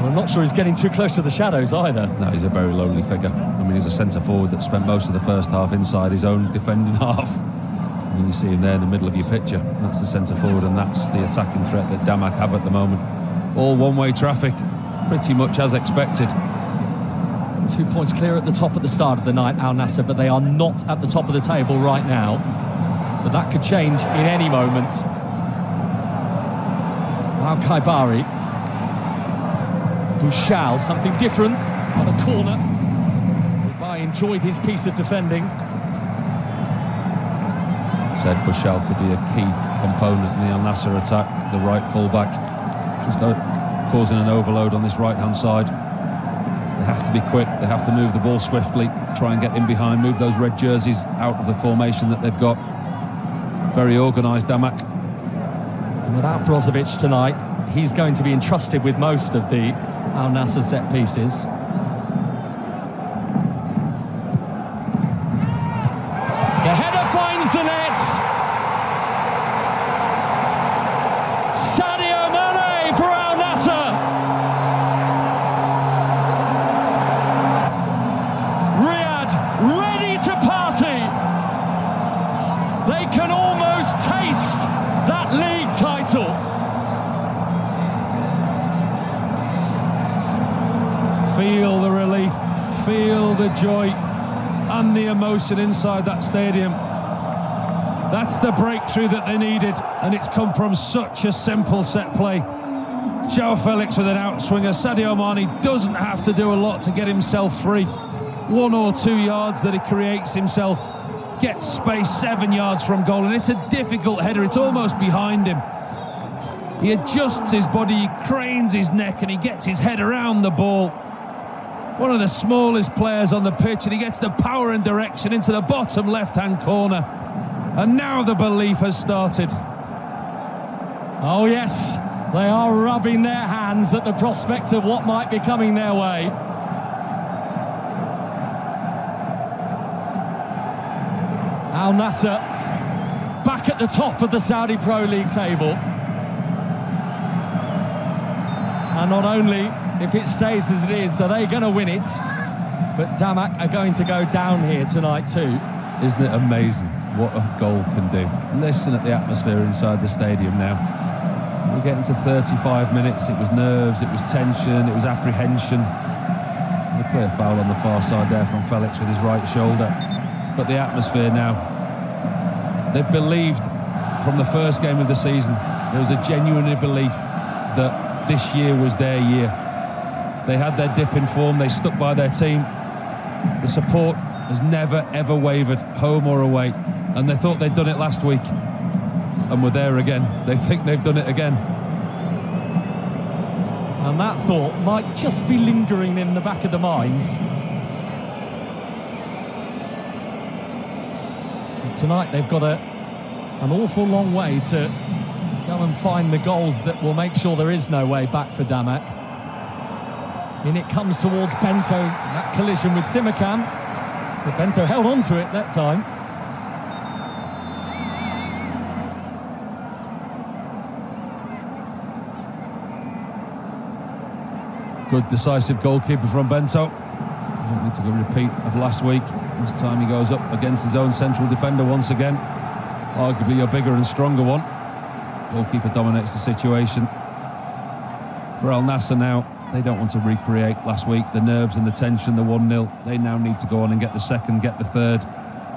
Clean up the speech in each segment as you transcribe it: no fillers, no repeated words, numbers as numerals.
I'm not sure he's getting too close to the shadows either. No, he's a very lonely figure. I mean, he's a centre-forward that spent most of the first half inside his own defending half. I mean, you see him there in the middle of your picture. That's the centre-forward, and that's the attacking threat that Damac have at the moment. All one-way traffic, pretty much as expected. 2 points clear at the top at the start of the night, Al Nassr, but they are not at the top of the table right now. But that could change in any moment. Now Kaibari. Bouchal, something different on the corner. Dubai enjoyed his piece of defending. Said Bouchal could be a key component in the Al Nassr attack, the right full-back. Just causing an overload on this right-hand side. They have to be quick, they have to move the ball swiftly, try and get in behind, move those red jerseys out of the formation that they've got. Very organised, Damac. And without Brozovic tonight, he's going to be entrusted with most of the Al Nassr set pieces. The header finds the net. Sadio Mane for Al Nassr. Riyadh ready to party. They can almost taste that league title. Feel the relief, feel the joy and the emotion inside that stadium. That's the breakthrough that they needed, and it's come from such a simple set play. João Felix with an outswinger. Sadio Mane doesn't have to do a lot to get himself free. 1 or 2 yards that he creates himself, gets space 7 yards from goal, and it's a difficult header. It's almost behind him. He adjusts his body, he cranes his neck, and he gets his head around the ball. One of the smallest players on the pitch, and he gets the power and direction into the bottom left-hand corner. And now the belief has started. Oh yes, they are rubbing their hands at the prospect of what might be coming their way. Al Nassr back at the top of the Saudi Pro League table. And not only if it stays as it is, so they're going to win it, but Damac are going to go down here tonight too. Isn't it amazing what a goal can do? Listen at the atmosphere inside the stadium now. We're getting to 35 minutes. It was nerves, it was tension, it was apprehension. There's a clear foul on the far side there from Felix with his right shoulder. But the atmosphere now, they've believed from the first game of the season. There was a genuine belief that this year was their year. They had their dip in form, they stuck by their team. The support has never ever wavered, home or away, and they thought they'd done it last week and were there again. They think they've done it again. And that thought might just be lingering in the back of the minds. And tonight they've got an awful long way to go and find the goals that will make sure there is no way back for Damac. In it comes towards Bento, that collision with Simakan. But Bento held on to it that time. Good decisive goalkeeper from Bento. Don't need to go repeat of last week. This time he goes up against his own central defender once again. Arguably a bigger and stronger one. Goalkeeper dominates the situation. For Al Nassr now, they don't want to recreate last week, the nerves and the tension, the 1-0. They now need to go on and get the second, get the third,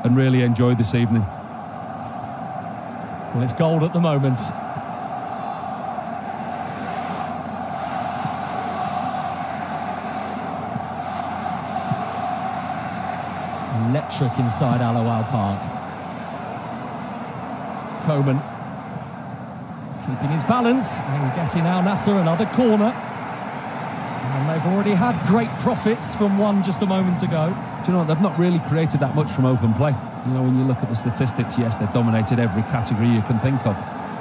and really enjoy this evening. Well, it's gold at the moment. Electric inside Al Awal Park. Coman keeping his balance and getting Al Nassr another corner. And they've already had great profits from one just a moment ago. Do you know what? They've not really created that much from open play. You know, when you look at the statistics, yes, they've dominated every category you can think of.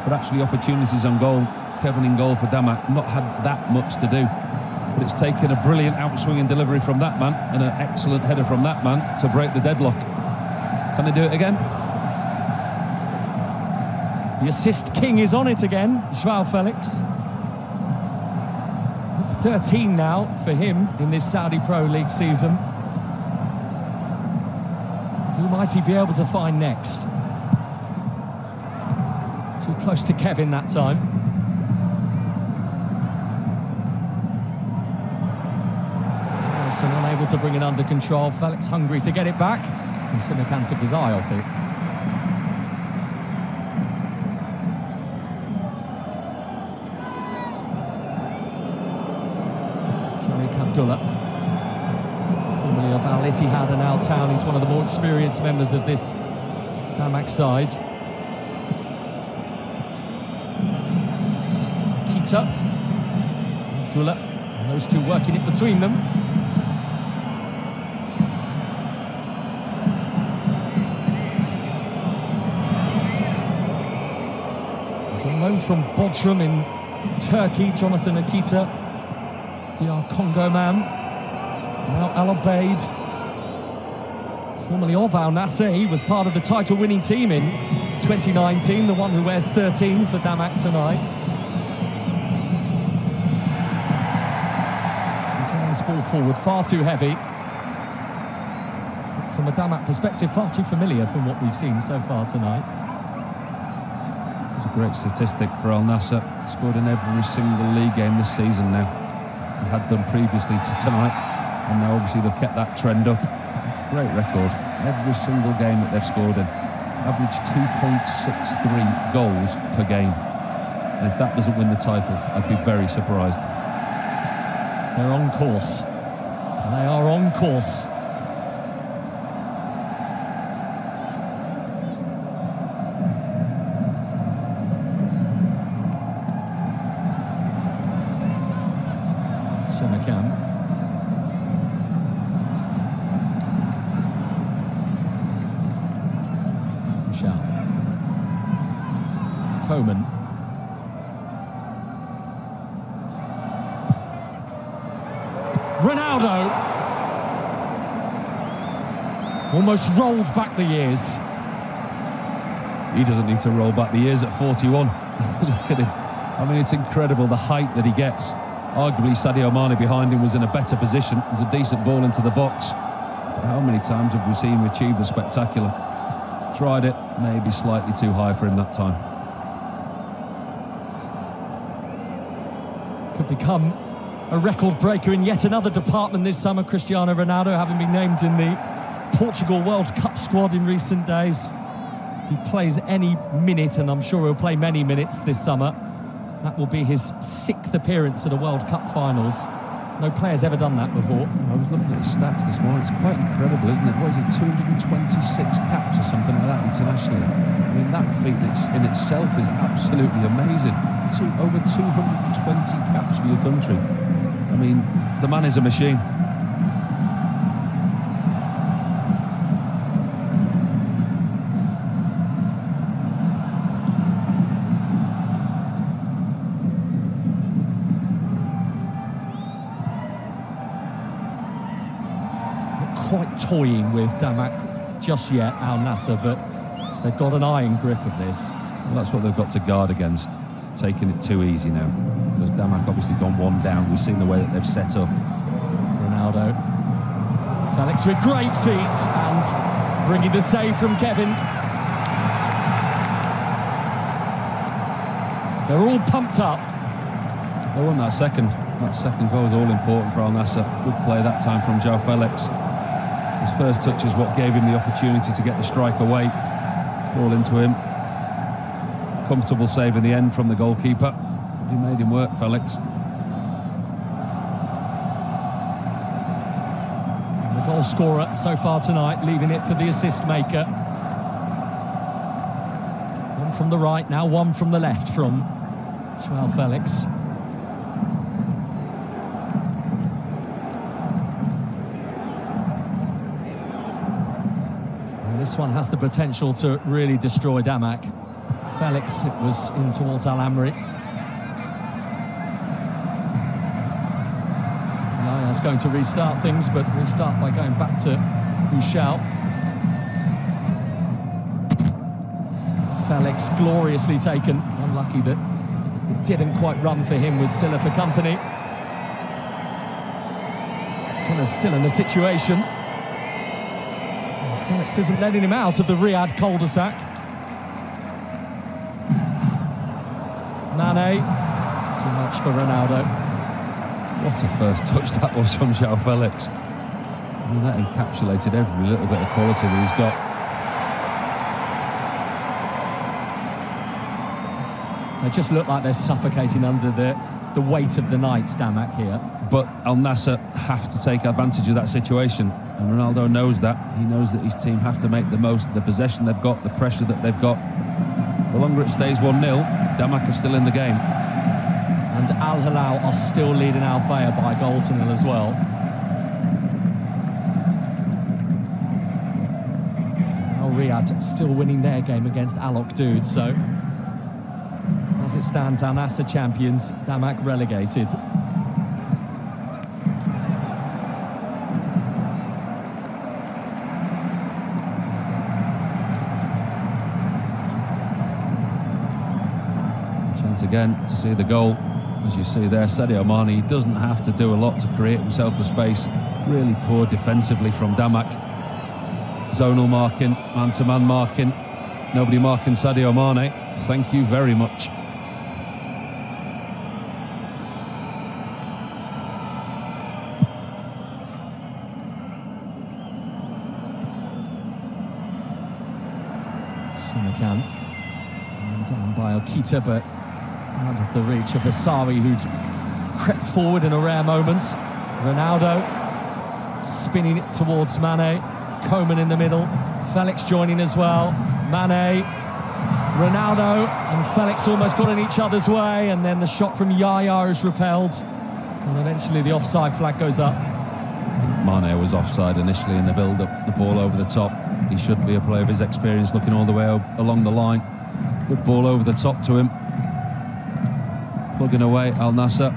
But actually opportunities on goal, Kevin in goal for Damac, not had that much to do. But it's taken a brilliant outswinging delivery from that man and an excellent header from that man to break the deadlock. Can they do it again? The assist king is on it again, João Felix. It's 13 now for him in this Saudi Pro League season. Who might he be able to find next? Too close to Kevin that time. Nelson unable to bring it under control. Felix hungry to get it back. And Simakan took his eye off it. Abdullah, formerly of Al Ittihad and Al Town. He's one of the more experienced members of this Damac side. Kita, Abdullah, and those two working it between them. He's on loan from Bodrum in Turkey, Jonathan Akita. DR Congo man, now Al Obeid, formerly of Al Nassr. He was part of the title-winning team in 2019, the one who wears 13 for Damac tonight. Getting this ball forward, far too heavy. From a Damac perspective, far too familiar from what we've seen so far tonight. It's a great statistic for Al Nassr. Scored in every single league game this season now. They had done previously to tonight, and now obviously they've kept that trend up. It's a great record. Every single game that they've scored in, average 2.63 goals per game. And if that doesn't win the title, I'd be very surprised. They're on course. They are on course. Simakan. Michel. Coman. Ronaldo. Almost rolled back the years. He doesn't need to roll back the years at 41. Look at him. I mean, it's incredible the height that he gets. Arguably, Sadio Mane behind him was in a better position. There's a decent ball into the box. But how many times have we seen him achieve the spectacular? Tried it, maybe slightly too high for him that time. Could become a record breaker in yet another department this summer. Cristiano Ronaldo having been named in the Portugal World Cup squad in recent days. If he plays any minute, and I'm sure he'll play many minutes this summer, that will be his 6th appearance at a World Cup finals. No player's ever done that before. I was looking at his stats this morning. It's quite incredible, isn't it? What is it, 226 caps or something like that internationally? I mean, that feat in itself is absolutely amazing. Over 220 caps for your country. I mean, the man is a machine. Quite toying with Damac just yet, Al Nassr, but they've got an iron grip of this. Well, that's what they've got to guard against, taking it too easy now. Because Damac obviously gone one down. We've seen the way that they've set up. Ronaldo. Felix with great feet and bringing the save from Kevin. They're all pumped up. They won that second. That second goal was all important for Al Nassr. Good play that time from João Felix. His first touch is what gave him the opportunity to get the strike away. Ball into him. Comfortable save in the end from the goalkeeper. He made him work, Felix. The goal scorer so far tonight, leaving it for the assist maker. One from the right, now one from the left from João Felix. This one has the potential to really destroy Damac. Felix, it was in towards Al Amri. That's going to restart things, but restart by going back to Bouchal. Felix gloriously taken. Unlucky that it didn't quite run for him with Silla for company. Sinner's still in the situation. Felix isn't letting him out of the Riyadh cul-de-sac. Mane, too much for Ronaldo. What a first touch that was from João Felix. I mean, that encapsulated every little bit of quality that he's got. They just look like they're suffocating under the weight of the night, Damac here. But Al Nassr have to take advantage of that situation, and Ronaldo knows that. He knows that his team have to make the most of the possession they've got, the pressure that they've got. The longer it stays 1-0, Damac are still in the game. And Al Hilal are still leading Al Fayha by a goal to nil as well. Al Riyadh still winning their game against Al Oqdoud, so as it stands, Al Nassr champions, Damac relegated. Chance again to see the goal. As you see there, Sadio Mane, he doesn't have to do a lot to create himself the space. Really poor defensively from Damac. Zonal marking, man-to-man marking. Nobody marking Sadio Mane. Thank you very much. Simakan. Down by Okita, but out of the reach of Asari, who'd crept forward in a rare moment. Ronaldo spinning it towards Mane. Coman in the middle. Felix joining as well. Mane, Ronaldo, and Felix almost got in each other's way, and then the shot from Yaya is repelled. And eventually the offside flag goes up. Mane was offside initially in the build-up, the ball over the top. He shouldn't be a player of his experience looking all the way along the line. Good ball over the top to him. Plugging away Al Nassr.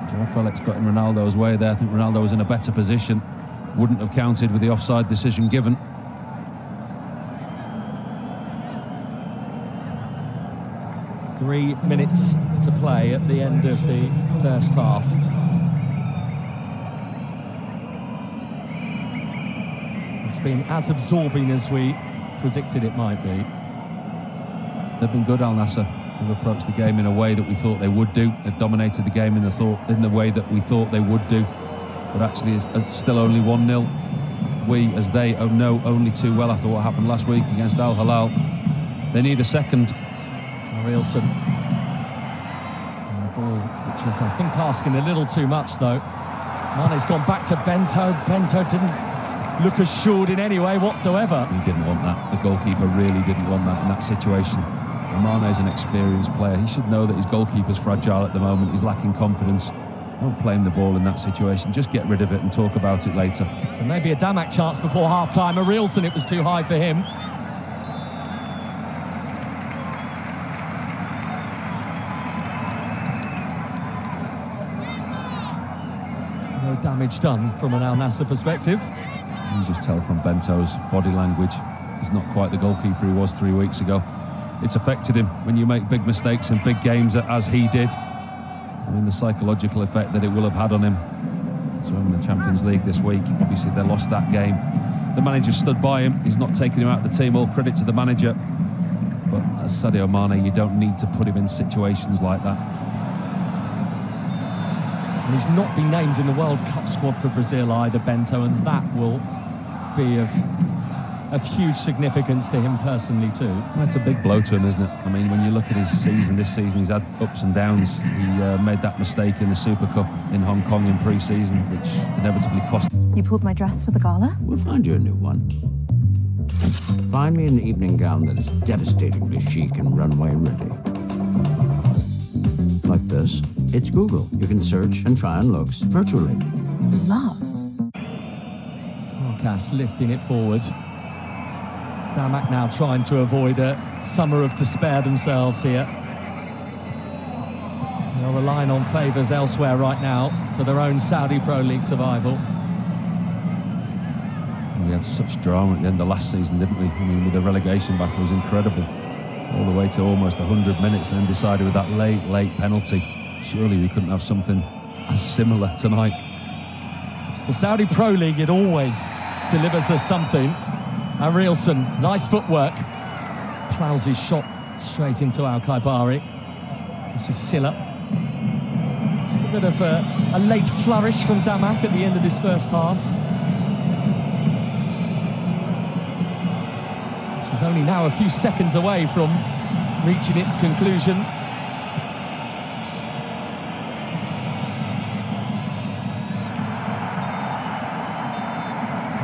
João Felix got in Ronaldo's way there. I think Ronaldo was in a better position. Wouldn't have counted with the offside decision given. Three minutes to play at the end of the first half. It's been as absorbing as we predicted it might be. They've been good, Al Nassr. They've approached the game in a way that we thought they would do. They've dominated the game in the way that we thought they would do. But actually, it's still only 1-0. We, as they, know only too well after what happened last week against Al Hilal. They need a second. Arielson. The ball, which is, I think, asking a little too much, though. Mane's gone back to Bento. Bento didn't look assured in any way whatsoever. He didn't want that. The goalkeeper really didn't want that in that situation. Mane's an experienced player. He should know that his goalkeeper's fragile at the moment. He's lacking confidence. Don't play him the ball in that situation. Just get rid of it and talk about it later. So maybe a Damac chance before half-time. Arielson, it was too high for him. No damage done from an Al Nassr perspective. You can just tell from Bento's body language. He's not quite the goalkeeper he was 3 weeks ago. It's affected him when you make big mistakes in big games, as he did. I mean, the psychological effect that it will have had on him. So in the Champions League this week, obviously they lost that game. The manager stood by him. He's not taking him out of the team. All credit to the manager. But as Sadio Mane, you don't need to put him in situations like that. And he's not been named in the World Cup squad for Brazil either, Bento, and that will be of huge significance to him personally too. Well, it's a big blow to him, isn't it? I mean, when you look at his season, this season he's had ups and downs. He made that mistake in the Super Cup in Hong Kong in pre-season, which inevitably cost. You pulled my dress for the gala? We'll find you a new one. Find me an evening gown that is devastatingly chic and runway ready. Like this. It's Google. You can search and try on looks virtually. Love. Marcas lifting it forward. Damac now trying to avoid a summer of despair themselves here. They're relying on favours elsewhere right now for their own Saudi Pro League survival. We had such drama at the end of last season, didn't we? I mean, with the relegation battle, it was incredible. All the way to almost 100 minutes, and then decided with that late penalty. Surely we couldn't have something as similar tonight. It's the Saudi Pro League, it always delivers us something. And Rielsen, nice footwork, ploughs his shot straight into Al-Khaibari. This is Silla. Just a bit of a late flourish from Damac at the end of this first half, which is only now a few seconds away from reaching its conclusion.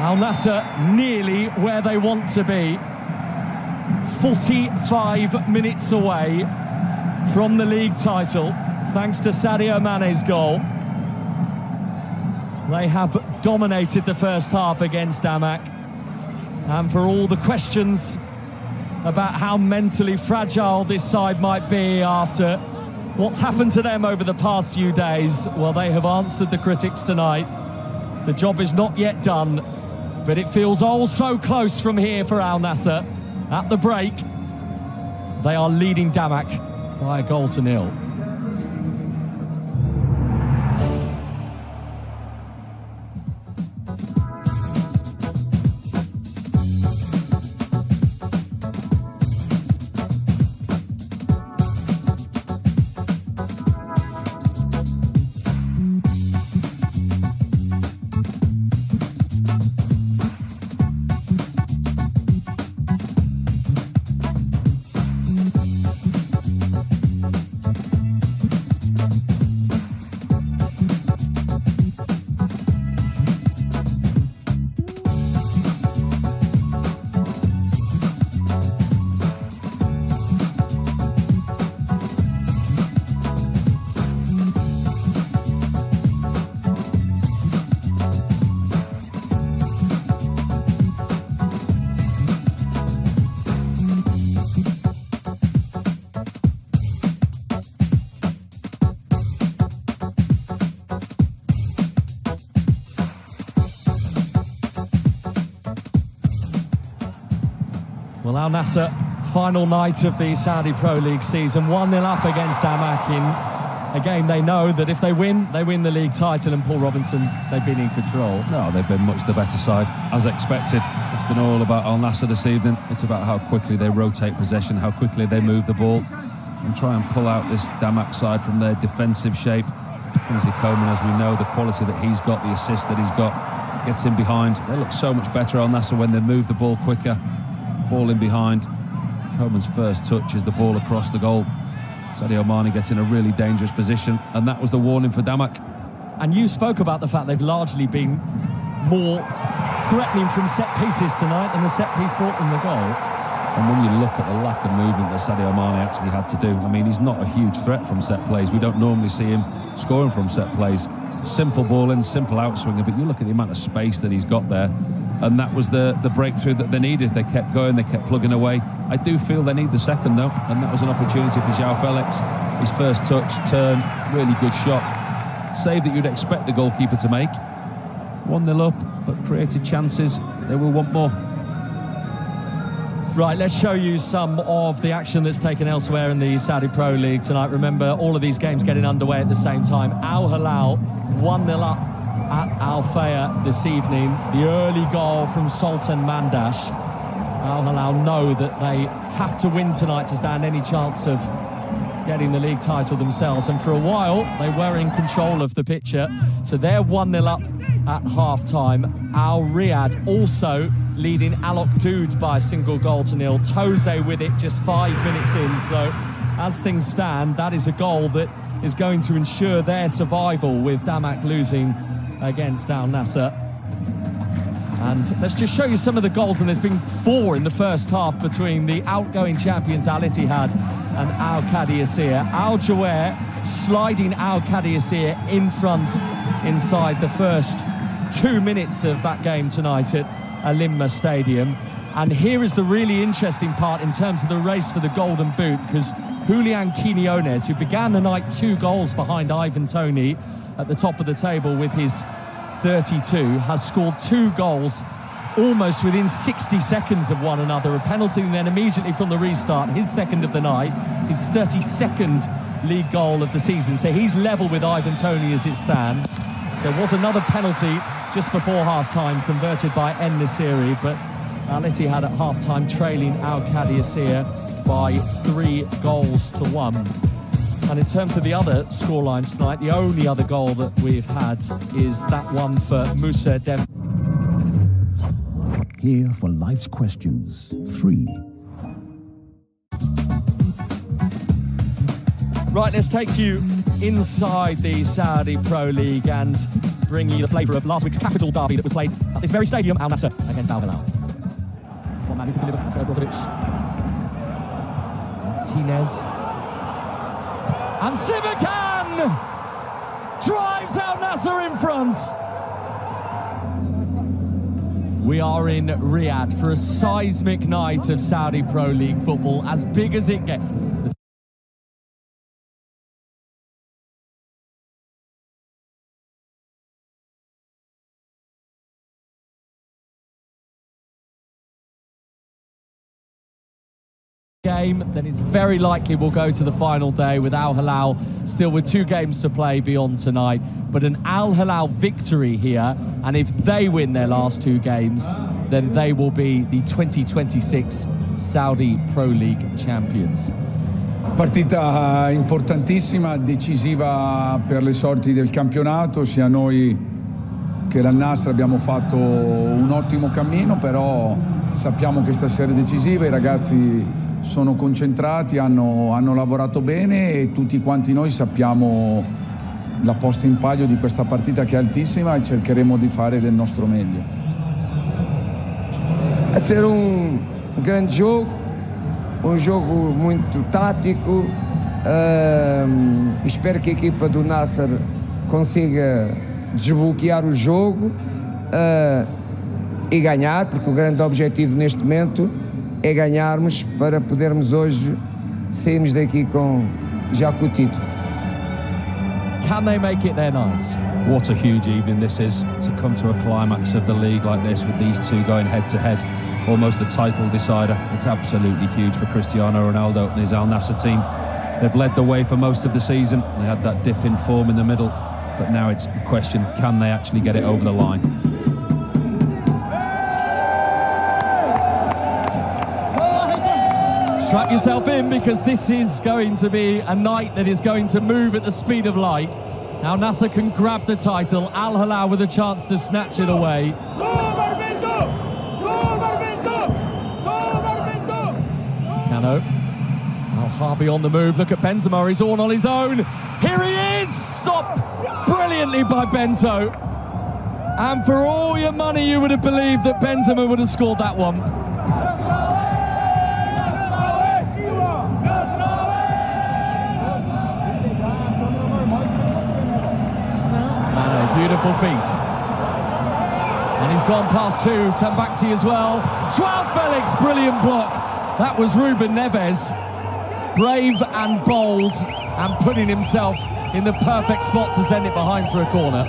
Al Nassr nearly where they want to be. 45 minutes away from the league title, thanks to Sadio Mane's goal. They have dominated the first half against Damac. And for all the questions about how mentally fragile this side might be after what's happened to them over the past few days, well, they have answered the critics tonight. The job is not yet done, but it feels all so close from here for Al Nassr. At the break, they are leading Damac by a 1-0. Well, Al Nassr, final night of the Saudi Pro League season, 1-0 up against Damac in a game they know that if they win the league title, and Paul Robinson, they've been in control. No, they've been much the better side, as expected. It's been all about Al Nassr this evening. It's about how quickly they rotate possession, how quickly they move the ball, and try and pull out this Damac side from their defensive shape. Kingsley Coman, as we know, the quality that he's got, the assist that he's got, gets in behind. They look so much better, Al Nassr, when they move the ball quicker. Ball in behind. Coman's first touch is the ball across the goal. Sadio Mane gets in a really dangerous position, and that was the warning for Damac. And you spoke about the fact they've largely been more threatening from set pieces tonight, and the set piece brought them the goal. And when you look at the lack of movement that Sadio Mane actually had to do, I mean, he's not a huge threat from set plays. We don't normally see him scoring from set plays. Simple ball in, simple outswinger, but you look at the amount of space that he's got there, and that was the breakthrough that they needed. They kept going, they kept plugging away. I do feel they need the second, though, and that was an opportunity for João Felix. His first touch, turn, really good shot. Save that you'd expect the goalkeeper to make. 1-0 up, but created chances. They will want more. Right, let's show you some of the action that's taken elsewhere in the Saudi Pro League tonight. Remember, all of these games getting underway at the same time. Al Hilal 1-0 up at Al Fayha this evening. The early goal from Sultan Mandash. Al Hilal know that they have to win tonight to stand any chance of getting the league title themselves, and for a while they were in control of the picture, so they're 1-0 up at half-time. Al Riyadh also leading Al Oqdoud by a single goal to nil. Toze with it just 5 minutes in, so as things stand, that is a goal that is going to ensure their survival, with Damac losing against Al Nassr. And let's just show you some of the goals, and there's been 4 in the first half between the outgoing champions Al Ittihad and Al Qadisiyah. Al Jawair sliding Al Qadisiyah in front inside the first 2 minutes of that game tonight at Alimma Stadium. And here is the really interesting part in terms of the race for the Golden Boot, because Julian Quinones, who began the night 2 goals behind Ivan Toney at the top of the table with his 32, has scored 2 goals almost within 60 seconds of one another. A penalty, and then immediately from the restart, his second of the night, his 32nd league goal of the season. So he's level with Ivan Toney as it stands. There was another penalty just before half-time, converted by Nassr, but Al Ittihad at half-time trailing Al Qadisiyah by 3-1. And in terms of the other scoreline tonight, the only other goal that we've had is that one for Musa Dem. Here for life's questions, 3. Right, let's take you inside the Saudi Pro League and bring you the flavour of last week's capital derby that was played at this very stadium, Al Nassr against Al Hilal. It's one man who can deliver, Nassr Brozovic. Martinez. And Simakan drives Al Nassr in front. We are in Riyadh for a seismic night of Saudi Pro League football, as big as it gets. Game, then it's very likely we'll go to the final day with Al Hilal still with 2 games to play beyond tonight. But an Al Hilal victory here, and if they win their last 2 games, then they will be the 2026 Saudi Pro League champions. Partita importantissima, decisiva per le sorti del campionato. Sia noi che la Nassr abbiamo fatto un ottimo cammino, però sappiamo che stasera è decisiva. I ragazzi sono concentrati, hanno lavorato bene e tutti quanti noi sappiamo la posta in palio di questa partita che è altissima e cercheremo di fare del nostro meglio. Vai ser grande jogo muito tático. Espero que a equipa do Nassr consiga desbloquear o jogo e ganhar, porque o grande objetivo neste momento é ganharmos para podermos hoje sairmos daqui já com o título. Can they make it their night? What a huge evening this is, to come to a climax of the league like this with these two going head to head, almost a title decider. It's absolutely huge for Cristiano Ronaldo and his Al Nassr team. They've led the way for most of the season. They had that dip in form in the middle, but now it's a question, can they actually get it over the line? Strap yourself in, because this is going to be a night that is going to move at the speed of light. Now Nassr can grab the title, Al Hilal with a chance to snatch it away. Cano. Al Harbi on the move, look at Benzema, he's all on his own. Here he is, stopped brilliantly by Bento. And for all your money you would have believed that Benzema would have scored that one. Beautiful feet. And he's gone past 2, Tambakti as well. Joao Felix, brilliant block. That was Ruben Neves. Brave and bold, and putting himself in the perfect spot to send it behind for a corner.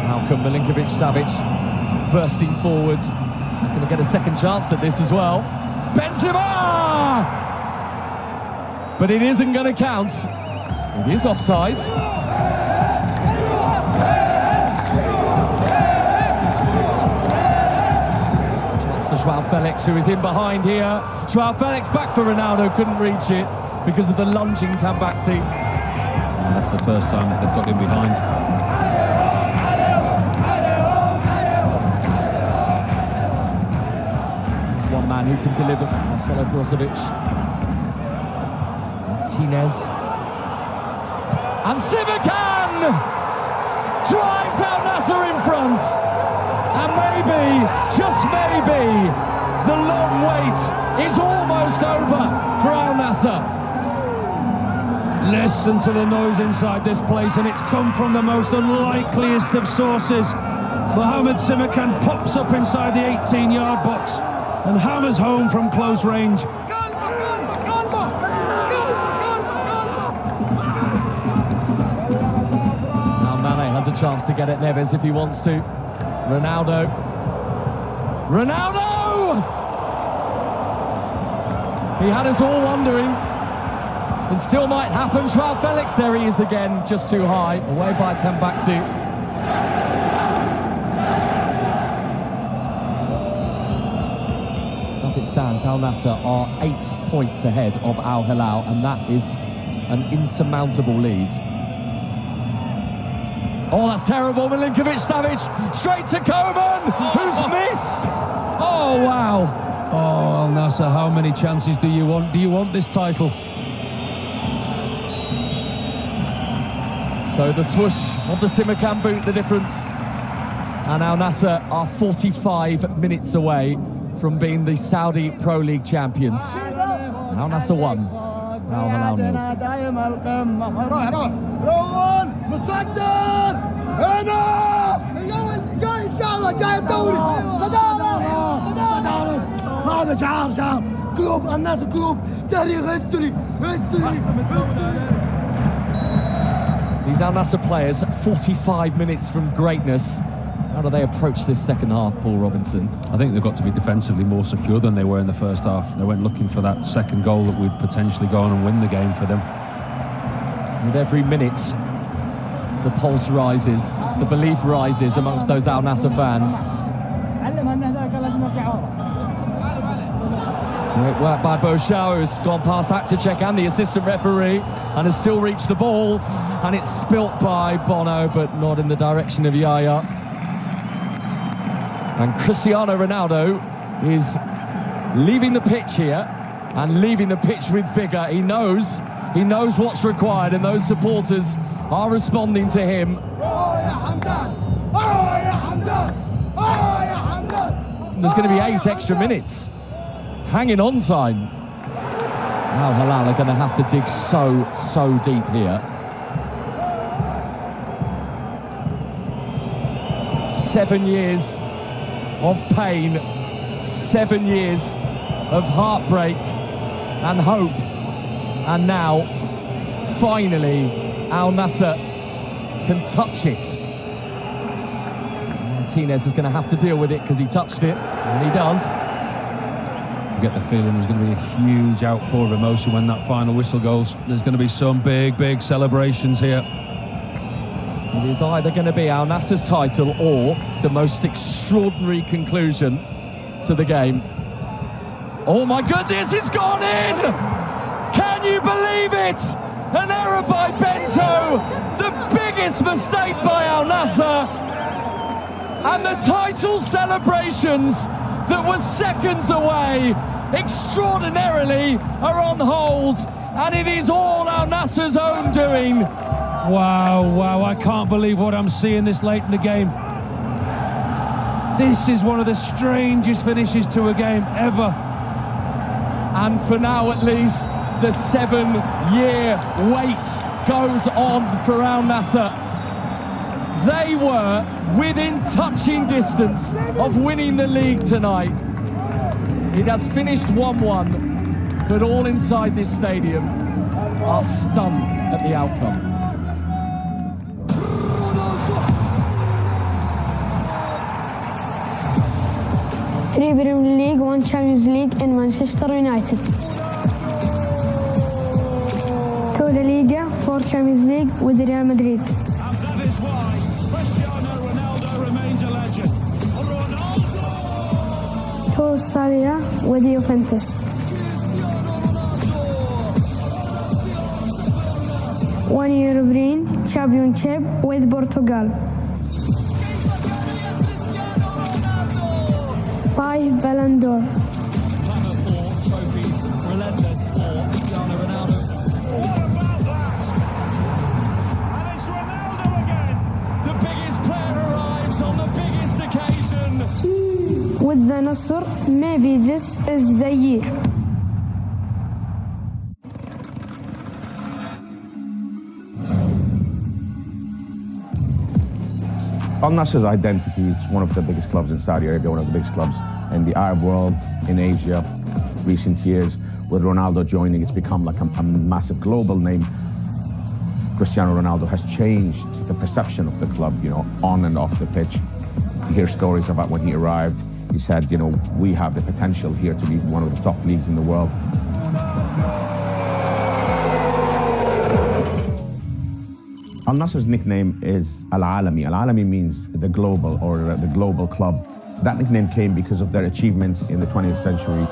Malcolm Milinkovic-Savic bursting forwards. He's going to get a second chance at this as well. Benzema! But it isn't going to count. It is offside. Chance for Joao Felix, who is in behind here. Joao Felix back for Ronaldo, couldn't reach it because of the lunging Tambakti. And that's the first time that they've got him behind. There's one man who can deliver, Nassr Brozovic. Martinez. And Simakan drives Al Nassr in front. And maybe, just maybe, the long wait is almost over for Al Nassr. Listen to the noise inside this place, and it's come from the most unlikeliest of sources. Mohamed Simakan pops up inside the 18-yard box and hammers home from close range. Has a chance to get at Neves if he wants to. Ronaldo. Ronaldo! He had us all wondering. It still might happen. Joao Felix, there he is again, just too high. Away by Damac. As it stands, Al Nassr are 8 points ahead of Al Hilal, and that is an insurmountable lead. Oh, that's terrible. Milinkovic-Savic straight to Koeman, who's missed. Oh, wow. Oh, Al Nassr, how many chances do you want? Do you want this title? So the swoosh of the Simakan boot, the difference. And Al Nassr are 45 minutes away from being the Saudi Pro League champions. Al Nassr 1, Al Hilal 0. هذا شعار كلوب الناس كلوب تاريخ هيستوري. These Al Nassr players, 45 minutes from greatness. How do they approach this second half, Paul Robinson? I think they've got to be defensively more secure than they were in the first half. They went looking for that second goal that would potentially go on and win the game for them. With every minute, the pulse rises, the belief rises amongst those Al Nassr fans. Great work by Beauchau, who's gone past Akterchek and the assistant referee and has still reached the ball, and it's spilt by Bono, but not in the direction of Yaya. And Cristiano Ronaldo is leaving the pitch here, and leaving the pitch with vigour. He knows what's required, and those supporters are responding to him. There's going to be 8 extra minutes. Hanging on time. Al Hilal are going to have to dig so deep here. 7 years of pain, 7 years of heartbreak and hope, and now finally Al Nassr can touch it. Martinez is going to have to deal with it because he touched it, and he does. I get the feeling there's going to be a huge outpour of emotion when that final whistle goes. There's going to be some big celebrations here. It is either going to be Al Nassr's title or the most extraordinary conclusion to the game. Oh my goodness, it's gone in! Can you believe it? An error by Bento, the biggest mistake by Al Nassr, and the title celebrations that were seconds away extraordinarily are on hold, and it is all Al Nassr's own doing. Wow, I can't believe what I'm seeing this late in the game. This is one of the strangest finishes to a game ever. And for now at least, the 7-year wait goes on for Al Nassr. They were within touching distance of winning the league tonight. It has finished 1-1, but all inside this stadium are stunned at the outcome. Three Premier League, 1 Champions League in Manchester United. 2 La Liga, 4 Champions League with Real Madrid. And that is why Cristiano Ronaldo remains a legend. Ronaldo! 2 Serie A with Juventus. 1 European Championship with Portugal. 5 Ballon d'Or. Trophies, relentless for Cristiano Ronaldo. What about that? And it's Ronaldo again! The biggest player arrives on the biggest occasion. With the Nassr, maybe this is the year. Al Nassr's identity is one of the biggest clubs in Saudi Arabia, one of the biggest clubs in the Arab world, in Asia. Recent years, with Ronaldo joining, it's become like a massive global name. Cristiano Ronaldo has changed the perception of the club, on and off the pitch. You hear stories about when he arrived. He said, we have the potential here to be one of the top leagues in the world. Al Nassr's nickname is Al Alami. Al Alami means the global or the global club. That nickname came because of their achievements in the 20th century.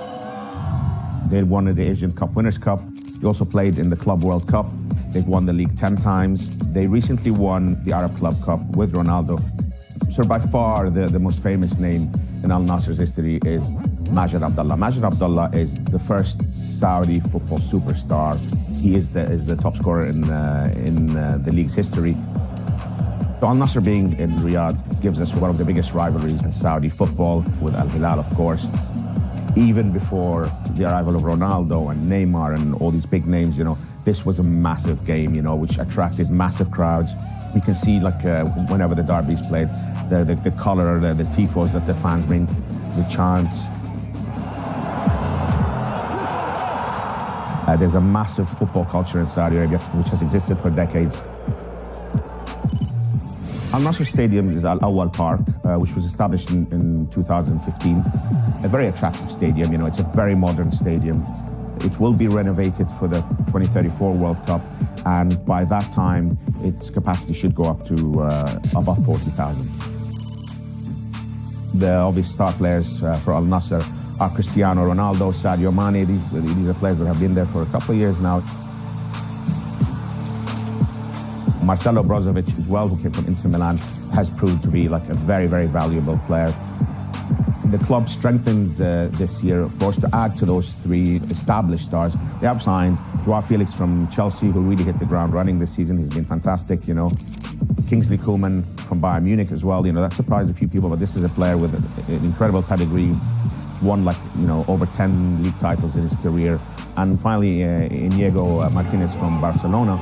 They won the Asian Cup Winners' Cup. They also played in the Club World Cup. They've won the league 10 times. They recently won the Arab Club Cup with Ronaldo. So by far the most famous name in Al Nassr's history is Majid Abdullah. Majid Abdullah is the first Saudi football superstar. He is the top scorer in the league's history. Al Nassr being in Riyadh gives us one of the biggest rivalries in Saudi football, with Al Hilal, of course. Even before the arrival of Ronaldo and Neymar and all these big names, this was a massive game, which attracted massive crowds. You can see, like, whenever the derbies played, the colour, the tifos that the fans bring, the chants. There's a massive football culture in Saudi Arabia, which has existed for decades. Al Nassr Stadium is Al Awwal Park, which was established in 2015. A very attractive stadium, it's a very modern stadium. It will be renovated for the 2034 World Cup, and by that time, its capacity should go up to about 40,000. The obvious star players for Al Nassr are Cristiano Ronaldo, Sadio Mane. These are players that have been there for a couple of years now. Marcelo Brozovic as well, who came from Inter Milan, has proved to be like a very, very valuable player. The club strengthened this year, of course, to add to those three established stars. They have signed Joao Felix from Chelsea, who really hit the ground running this season. He's been fantastic, Kingsley Coman from Bayern Munich as well. That surprised a few people, but this is a player with an incredible pedigree. He's won over 10 league titles in his career. And finally, Inigo Martinez from Barcelona.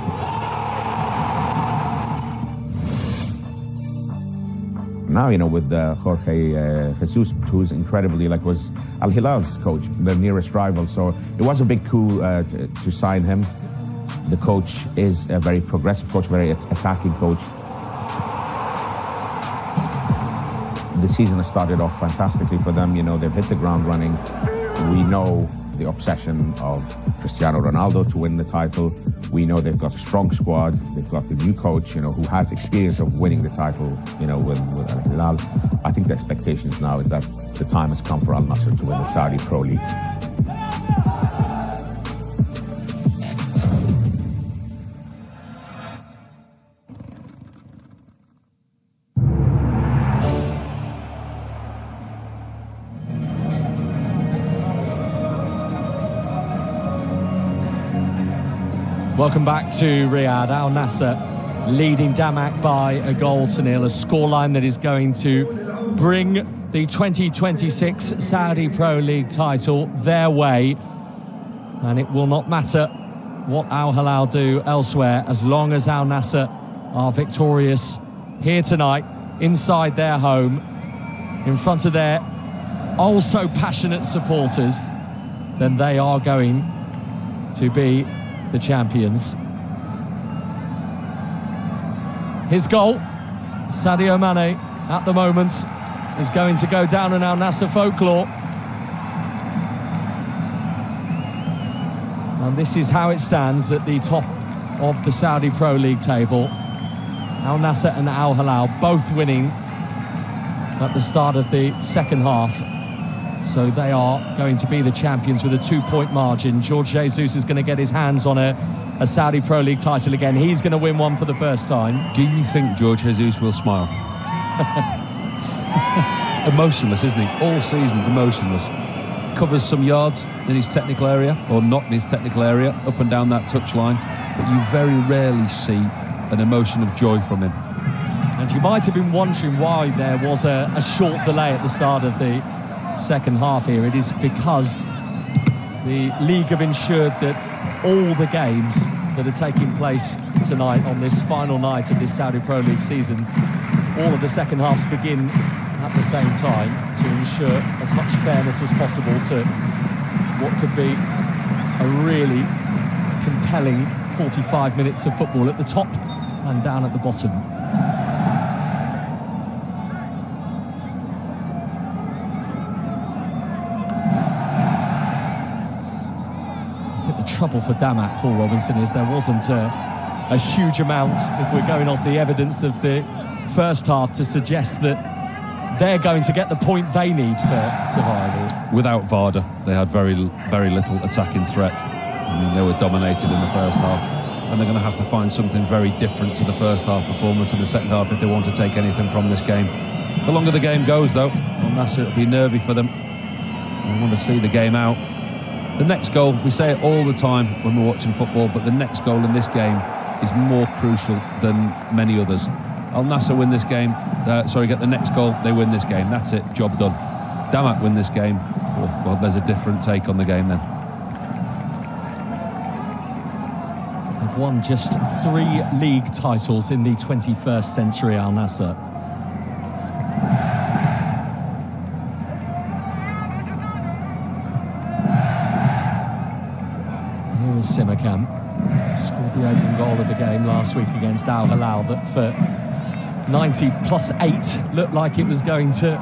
Now, with Jorge Jesus, who's incredibly, was Al Hilal's coach, their nearest rival. So it was a big coup to sign him. The coach is a very progressive coach, very attacking coach. The season has started off fantastically for them. They've hit the ground running. We know the obsession of Cristiano Ronaldo to win the title. We know they've got a strong squad. They've got the new coach, who has experience of winning the title, with Al Hilal. I think the expectations now is that the time has come for Al Nassr to win the Saudi Pro League. Welcome back to Riyadh. Al Nassr leading Damac by a goal to nil, a scoreline that is going to bring the 2026 Saudi Pro League title their way. And it will not matter what Al Hilal do elsewhere, as long as Al Nassr are victorious here tonight, inside their home, in front of their also passionate supporters, then they are going to be the champions. His goal, Sadio Mane, at the moment, is going to go down in Al Nassr folklore. And this is how it stands at the top of the Saudi Pro League table. Al Nassr and Al Hilal both winning at the start of the second half. So they are going to be the champions with a 2-point margin. Jorge Jesus is going to get his hands on a Saudi Pro League title again. He's going to win one for the first time. Do you think Jorge Jesus will smile? Emotionless, isn't he? All season, emotionless. Covers some yards in his technical area, or not in his technical area, up and down that touchline. But you very rarely see an emotion of joy from him. And you might have been wondering why there was a short delay at the start of the second half here. It is because the league have ensured that all the games that are taking place tonight on this final night of this Saudi Pro League season, all of the second halves begin at the same time to ensure as much fairness as possible to what could be a really compelling 45 minutes of football at the top and down at the bottom. Trouble for Damac, Paul Robinson, is there wasn't a huge amount, if we're going off the evidence of the first half, to suggest that they're going to get the point they need for survival. Without Varda, they had very little attacking threat. I mean, they were dominated in the first half, and they're going to have to find something very different to the first half performance in the second half if they want to take anything from this game. The longer the game goes, though, Nassr, it'll be nervy for them. They want to see the game out. The next goal, we say it all the time when we're watching football, but the next goal in this game is more crucial than many others. Al Nassr win this game, get the next goal, they win this game. That's it, job done. Damac win this game, well, there's a different take on the game then. They've won just 3 league titles in the 21st century, Al Nassr. Here is Simakam. Scored the opening goal of the game last week against Al Hilal, that for 90 plus 8 looked like it was going to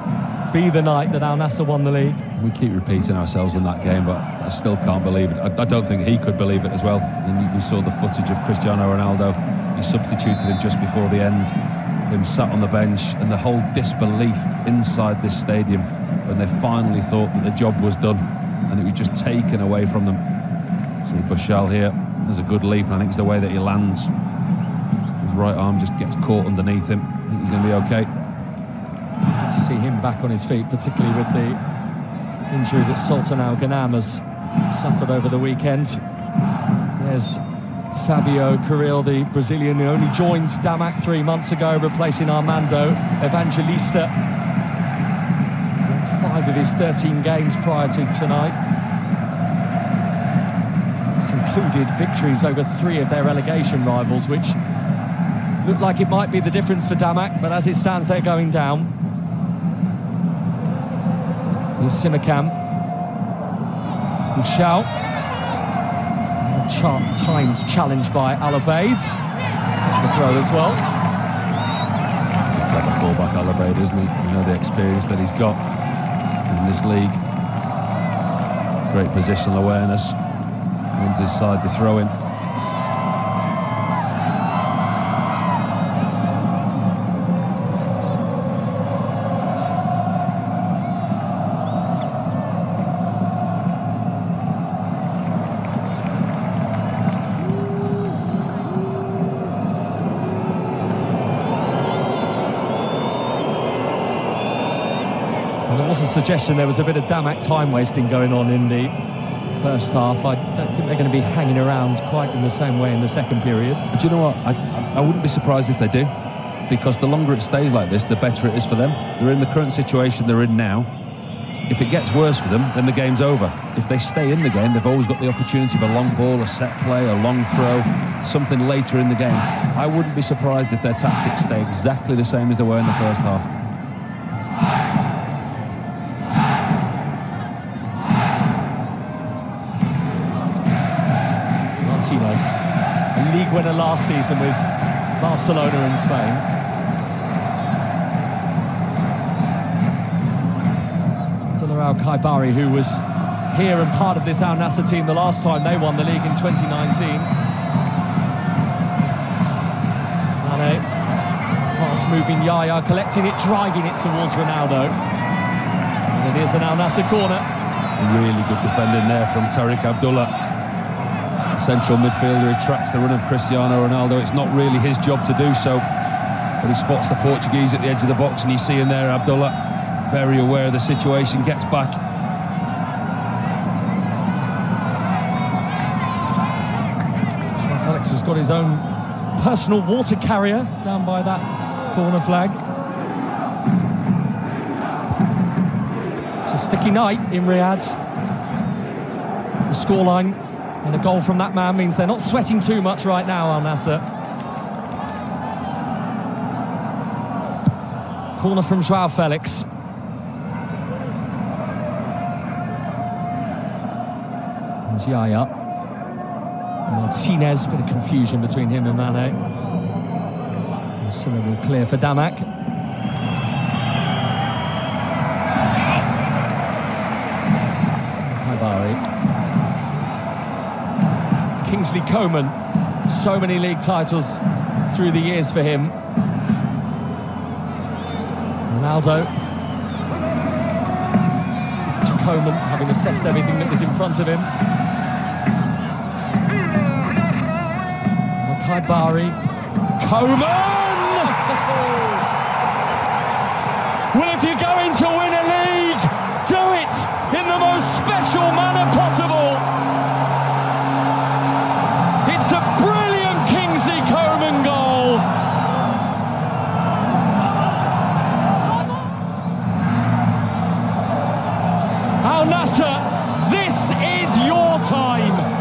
be the night that Al Nassr won the league. We keep repeating ourselves in that game, but I still can't believe it. I don't think he could believe it as well. And we saw the footage of Cristiano Ronaldo. He substituted him just before the end. Him sat on the bench, and the whole disbelief inside this stadium when they finally thought that the job was done and it was just taken away from them. See Bashal here. There's a good leap, and I think it's the way that he lands. His right arm just gets caught underneath him. I think he's going to be okay. Good to see him back on his feet, particularly with the injury that Sultan Al Ghanam has suffered over the weekend. There's Fabio Carril, the Brazilian who only joined Damac 3 months ago, replacing Armando Evangelista. 5 of his 13 games prior to tonight. It's included victories over 3 of their relegation rivals, which looked like it might be the difference for Damac, but as it stands, they're going down. Here's Simakam. Bouchal. Timed challenge by Alabaid. He's got the throw as well. He's a clever fullback, Alabaid, isn't he? You know the experience that he's got in this league. Great positional awareness. Wins his side to throw in. There was a suggestion there was a bit of Damac time wasting going on in the first half. I don't think they're going to be hanging around quite in the same way in the second period. But do you know what? I wouldn't be surprised if they do, because the longer it stays like this, the better it is for them. They're in the current situation they're in now. If it gets worse for them, then the game's over. If they stay in the game, they've always got the opportunity of a long ball, a set play, a long throw, something later in the game. I wouldn't be surprised if their tactics stay exactly the same as they were in the first half. Martinez, a league winner last season with Barcelona in Spain. Al Khaibari, who was here and part of this Al Nassr team the last time they won the league in 2019. Mane, fast-moving Yaya, collecting it, driving it towards Ronaldo. And it is an Al Nassr corner. Really good defending there from Tariq Abdullah. Central midfielder, he tracks the run of Cristiano Ronaldo. It's not really his job to do so, but he spots the Portuguese at the edge of the box, and you see him there, Abdullah. Very aware of the situation, gets back. Felix has got his own personal water carrier down by that corner flag. It's a sticky night in Riyadh. The scoreline and a goal from that man means they're not sweating too much right now, Al Nassr. Corner from Joao Felix. Yaya. Martinez, bit of confusion between him and Mane. Silla will clear for Damac. Khaibari. Kingsley Coman So many league titles through the years for him. Ronaldo to Coman, having assessed everything that was in front of him. Bari. Coman! Well, if you're going to win a league, do it in the most special manner possible. It's a brilliant Kingsley Coman goal. Al Nassr, this is your time.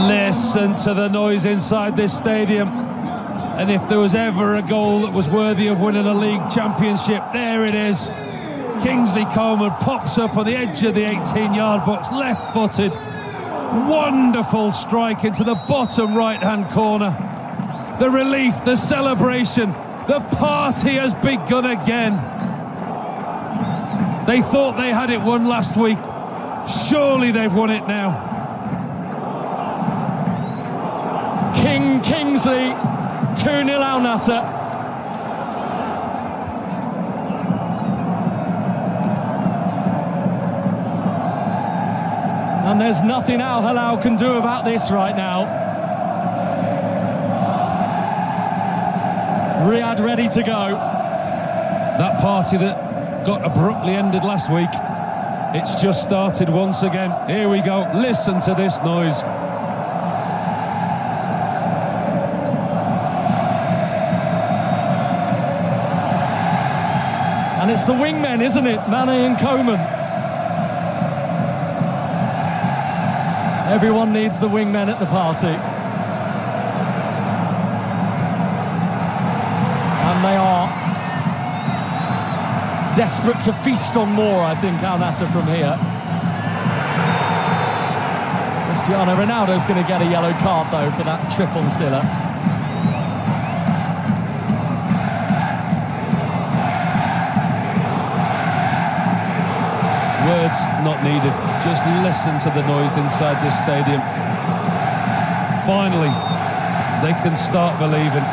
Listen to the noise inside this stadium. And if there was ever a goal that was worthy of winning a league championship, there it is. Kingsley Coman pops up on the edge of the 18-yard box, left-footed. Wonderful strike into the bottom right-hand corner. The relief, the celebration, the party has begun again. They thought they had it won last week. Surely they've won it now. King Kingsley, 2-0 Al Nassr. And there's nothing Al Hilal can do about this right now. Riyadh ready to go. That party that got abruptly ended last week, it's just started once again. Here we go, listen to this noise. And it's the wingmen, isn't it? Mane and Coman. Everyone needs the wingmen at the party. And they are desperate to feast on more, I think, Al Nassr from here. Cristiano Ronaldo's going to get a yellow card, though, for that trip on Silla. Words not needed, just listen to the noise inside this stadium. Finally, they can start believing.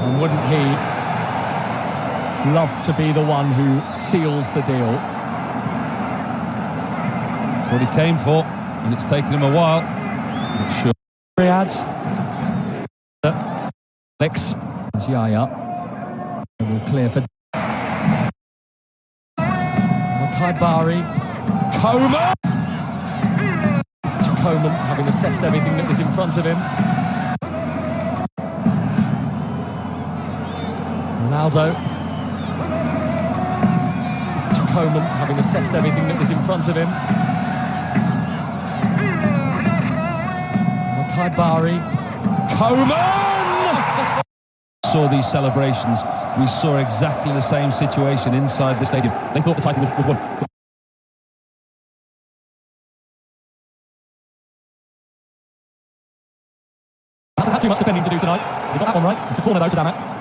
And wouldn't he love to be the one who seals the deal? That's what he came for, and it's taken him a while. Not sure. Riyadh. Alex. Yaya. Will clear for Bari. Coman! To Coman, having assessed everything that was in front of him. Ronaldo. To Coman, having assessed everything that was in front of him. Bari. Coman! Saw these celebrations. We saw exactly the same situation inside the stadium. They thought the title was won. Hasn't had too much defending to do tonight. They got that one right. It's a corner though to Damac.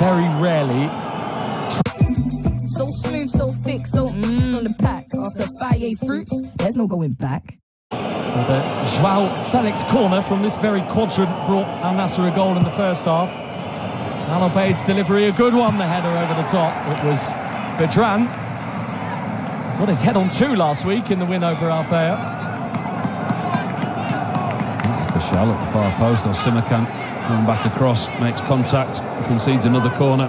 Very rarely. So smooth, so thick, so from the pack. After 5 fruits, there's no going back. The Joao Felix corner from this very quadrant brought Al Nassr a goal in the first half. Al Obeid's delivery, a good one, the header over the top. It was Bedran. Got his head on 2 last week in the win over Alfea. Bashal at the far post, or Simakan coming back across, makes contact, concedes another corner.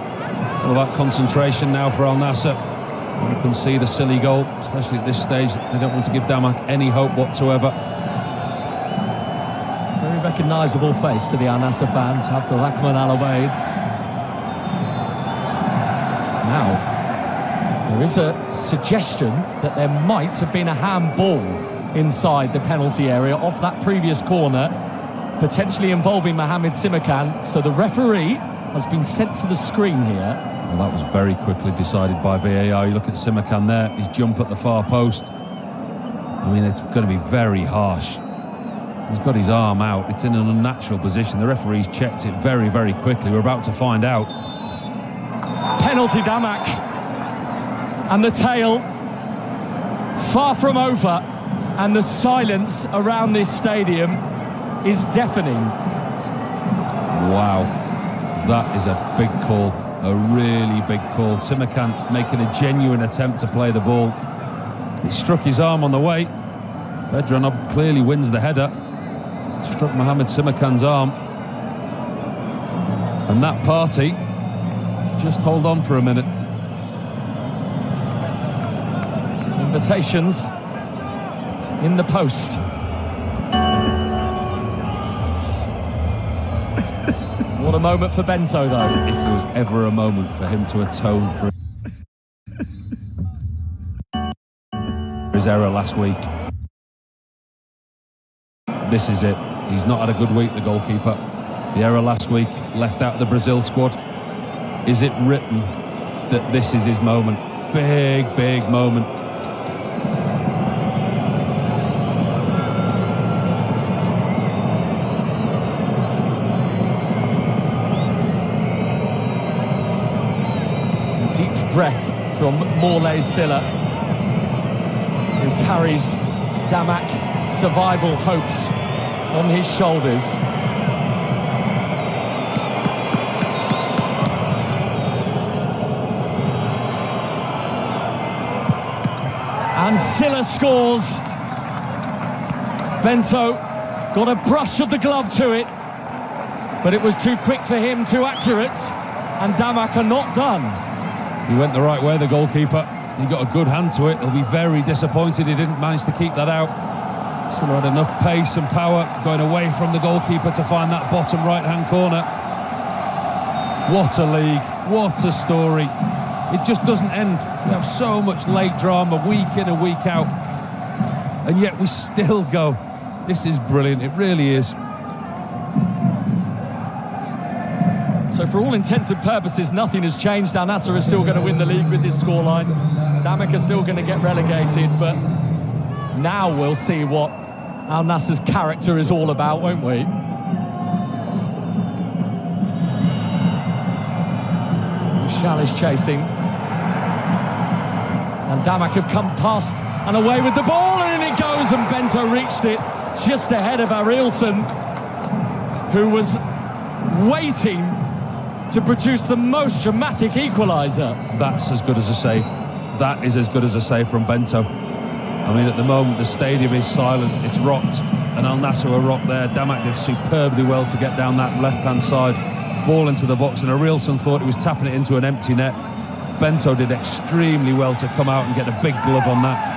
All about concentration now for Al Nassr. They want to concede a silly goal, especially at this stage. They don't want to give Damac any hope whatsoever. Very recognisable face to the Al Nassr fans, Abdulrahman Al Obeid. Now, there is a suggestion that there might have been a handball inside the penalty area off that previous corner. potentially involving Mohamed Simakan. So the referee has been sent to the screen here. Well, that was very quickly decided by VAR. You look at Simakan there, his jump at the far post. I mean, it's going to be very harsh. He's got his arm out. It's in an unnatural position. The referee's checked it very, very quickly. We're about to find out. Penalty, Damac. And the tale far from over. And the silence around this stadium is deafening. Wow. That is a big call. A really big call. Simakan making a genuine attempt to play the ball. It struck his arm on the way. Bedranov clearly wins the header. It struck Mohamed Simakan's arm. And that party, just hold on for a minute. Invitations in the post. What a moment for Bento, though. If there was ever a moment for him to atone for his error last week, this is it. He's not had a good week, the goalkeeper. The error last week left out of the Brazil squad. Is it written that this is his moment? Big, big moment. Deep breath from Morlaye Sylla, who carries Damac survival hopes on his shoulders. And Sylla scores. Bento got a brush of the glove to it, but it was too quick for him, too accurate, and Damac are not done. He went the right way, the goalkeeper. He got a good hand to it. He'll be very disappointed he didn't manage to keep that out. Still had enough pace and power going away from the goalkeeper to find that bottom right-hand corner. What a league, what a story. It just doesn't end. We have so much late drama week in and week out, and yet we still go. This is brilliant, it really is. So for all intents and purposes, nothing has changed. Al Nassr is still going to win the league with this scoreline. Damac are still going to get relegated, but now we'll see what Al Nassr's character is all about, won't we? Michal is chasing. And Damac have come past and away with the ball, and in it goes, and Bento reached it just ahead of Arielson, who was waiting to produce the most dramatic equaliser. That's as good as a save. That is as good as a save from Bento. I mean, at the moment, the stadium is silent. It's rocked, and Al Nassr are rocked there. Damac did superbly well to get down that left-hand side, ball into the box, and Arielson thought he was tapping it into an empty net. Bento did extremely well to come out and get a big glove on that.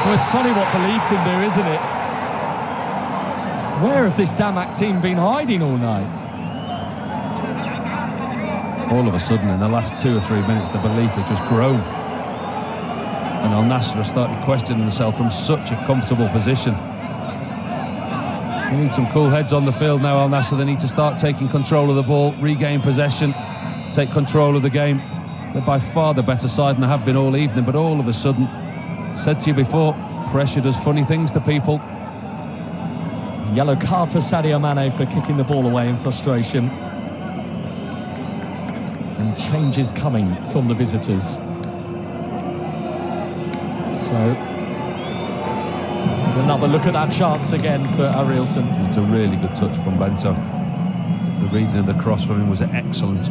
Well, it's funny what belief can do, isn't it? Where have this Damac team been hiding all night? All of a sudden, in the last 2 or 3 minutes, the belief has just grown. And Al Nassr have started questioning themselves from such a comfortable position. They need some cool heads on the field now, Al Nassr. They need to start taking control of the ball, regain possession, take control of the game. They're by far the better side and have been all evening, but all of a sudden, said to you before, pressure does funny things to people. Yellow card for Sadio Mane for kicking the ball away in frustration. And changes coming from the visitors. So, another look at that chance again for Arielson. It's a really good touch from Bento. The reading of the cross from him was excellent.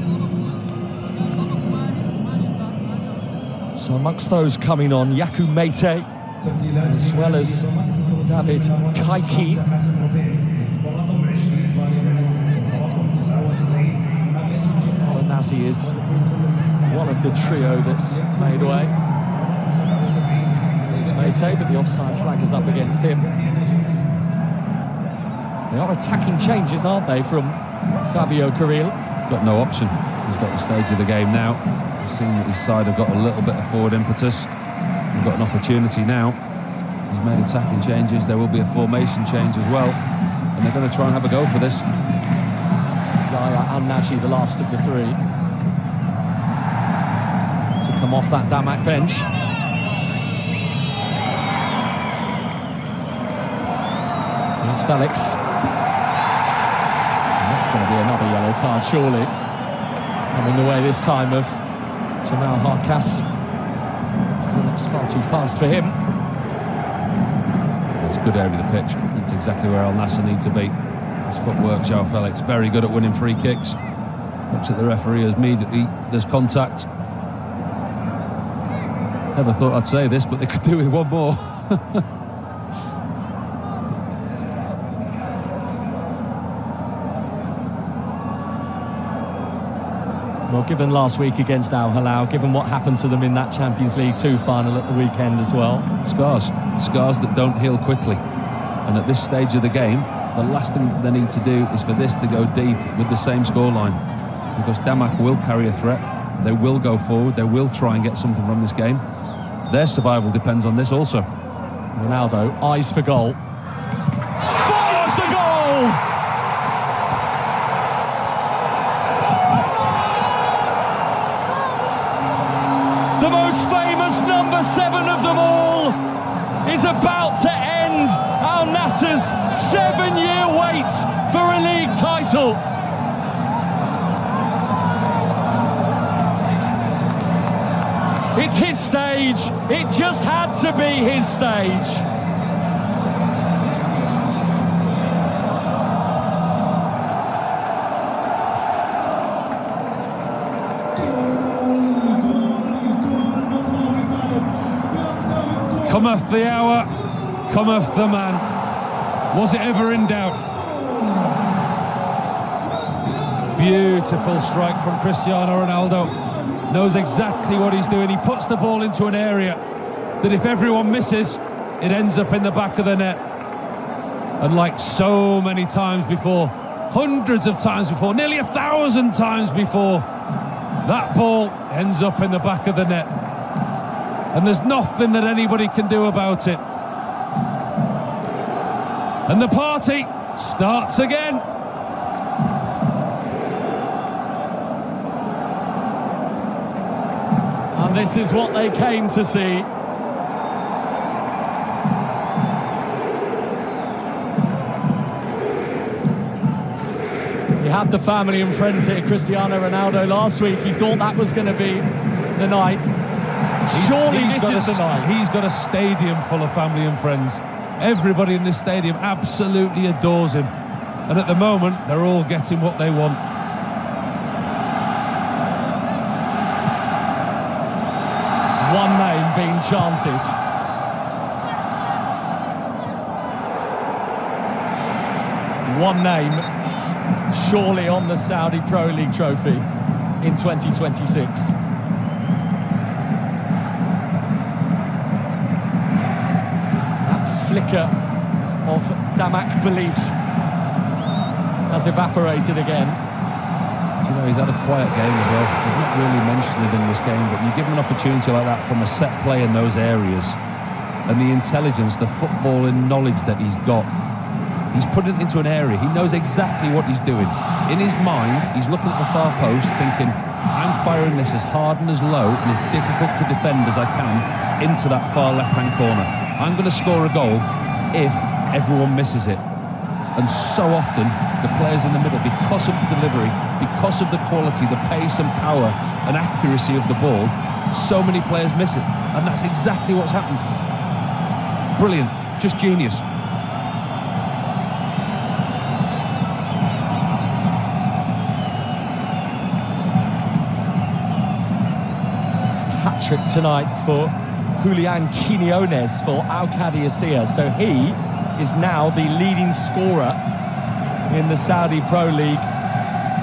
So amongst those coming on, Yaku Meite, as well as David Kaiki. Nazi is one of the trio that's made way. It's Meite, but the offside flag is up against him. They are attacking changes, aren't they, from Fabio Carril? He's got no option. He's got the stage of the game now. He's seen that his side have got a little bit of forward impetus and got an opportunity now. He's made attacking changes. There will be a formation change as well, and they're going to try and have a go for this. Yaya and Naji, the last of the three, to come off that Damac bench. Here's Felix. And that's going to be another yellow card, surely. Coming the way this time of Jamal Harkas. Felix far too fast for him. That's a good area of the pitch. That's exactly where Al Nassr need to be. His footwork, João Felix, very good at winning free kicks. Looks at the referee as immediately there's contact. Never thought I'd say this, but they could do with one more. Well, given last week against Al Hilal, given what happened to them in that Champions League 2 final at the weekend as well. Scars that don't heal quickly. And at this stage of the game, the last thing they need to do is for this to go deep with the same scoreline. Because Damac will carry a threat. They will go forward. They will try and get something from this game. Their survival depends on this also. Ronaldo, eyes for goal. Forward to goal! The most famous number 7 of them all is about to end Al Nassr's 7-year wait for a league title. It's his stage. It just had to be his stage. Cometh the hour, cometh the man. Was it ever in doubt? Beautiful strike from Cristiano Ronaldo. Knows exactly what he's doing. He puts the ball into an area that if everyone misses, it ends up in the back of the net. And like so many times before, hundreds of times before, nearly 1,000 times before, that ball ends up in the back of the net. And there's nothing that anybody can do about it. And the party starts again. And this is what they came to see. He had the family and friends here, Cristiano Ronaldo, last week. He thought that was going to be the night. Surely this is the night. He's got a stadium full of family and friends. Everybody in this stadium absolutely adores him. And at the moment, they're all getting what they want. One name being chanted. One name surely on the Saudi Pro League trophy in 2026. Flicker of Damac belief has evaporated again. Do you know, he's had a quiet game as well. We've not really mentioned it in this game, but you give him an opportunity like that from a set play in those areas, and the intelligence, the footballing knowledge that he's got, he's put it into an area. He knows exactly what he's doing. In his mind, he's looking at the far post thinking, I'm firing this as hard and as low and as difficult to defend as I can into that far left-hand corner. I'm going to score a goal if everyone misses it. And so often, the players in the middle, because of the delivery, because of the quality, the pace and power and accuracy of the ball, so many players miss it. And that's exactly what's happened. Brilliant, just genius. Hat-trick tonight for Julian Quinones for Al-Qadi Asiyah. So he is now the leading scorer in the Saudi Pro League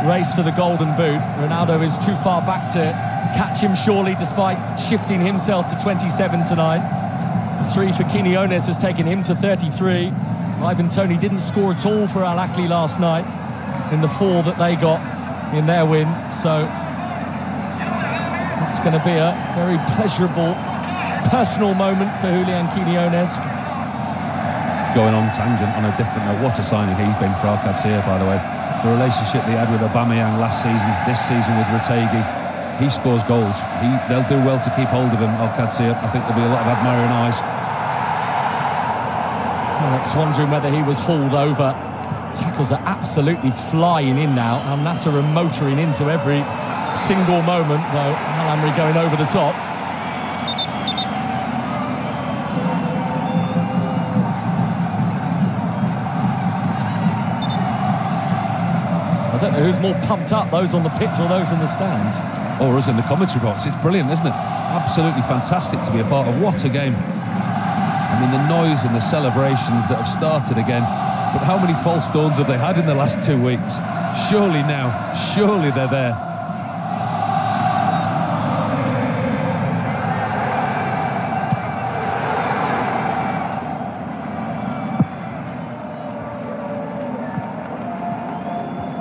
race for the Golden Boot. Ronaldo is too far back to catch him surely, despite shifting himself to 27 tonight. The 3 for Quinones has taken him to 33. Ivan Toney didn't score at all for Al Ahly last night in the 4 that they got in their win. So it's going to be a very pleasurable personal moment for Julian Quinones. Going on tangent on a different note, what a signing he's been for Alcacer, by the way. The relationship they had with Aubameyang last season, this season with Retegui, he scores goals. They'll do well to keep hold of him, Alcacer. I think there'll be a lot of admiring eyes. Alex wondering whether he was hauled over. Tackles are absolutely flying in now. Al Nassr are motoring into every single moment, though Al Amri going over the top. I don't know who's more pumped up, those on the pitch or those in the stands. Or us in the commentary box. It's brilliant, isn't it? Absolutely fantastic to be a part of. What a game. I mean, the noise and the celebrations that have started again. But how many false dawns have they had in the last 2 weeks? Surely now, surely they're there.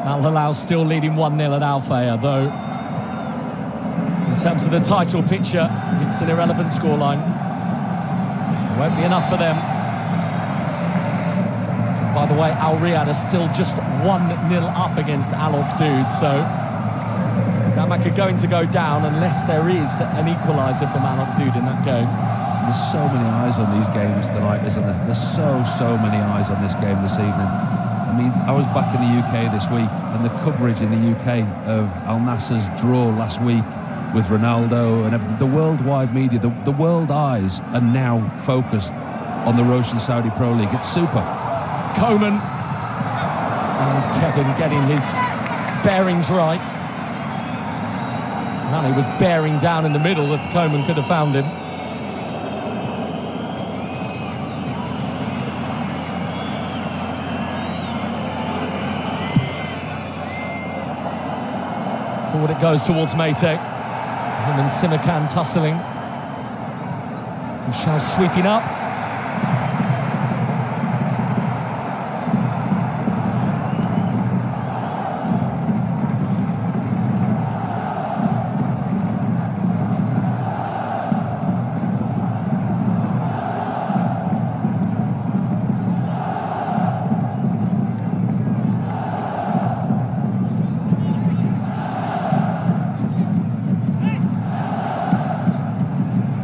Al Hilal still leading 1-0 at Al Fayha, though in terms of the title picture, it's an irrelevant scoreline. It won't be enough for them. By the way, Al Riyadh are still just 1-0 up against Al Uqdoud, so Damac are going to go down unless there is an equaliser from Al Uqdoud in that game. There's so many eyes on these games tonight, isn't there? There's so many eyes on this game this evening. I mean, I was back in the UK this week, and the coverage in the UK of Al Nassr's draw last week with Ronaldo and everything, the worldwide media, the world eyes are now focused on the Roshan Saudi Pro League. It's super. Coman and Kevin getting his bearings right. Well, he was bearing down in the middle if Coman could have found him. Forward it goes towards Mayte. Him and Simakan tussling. Michel sweeping up.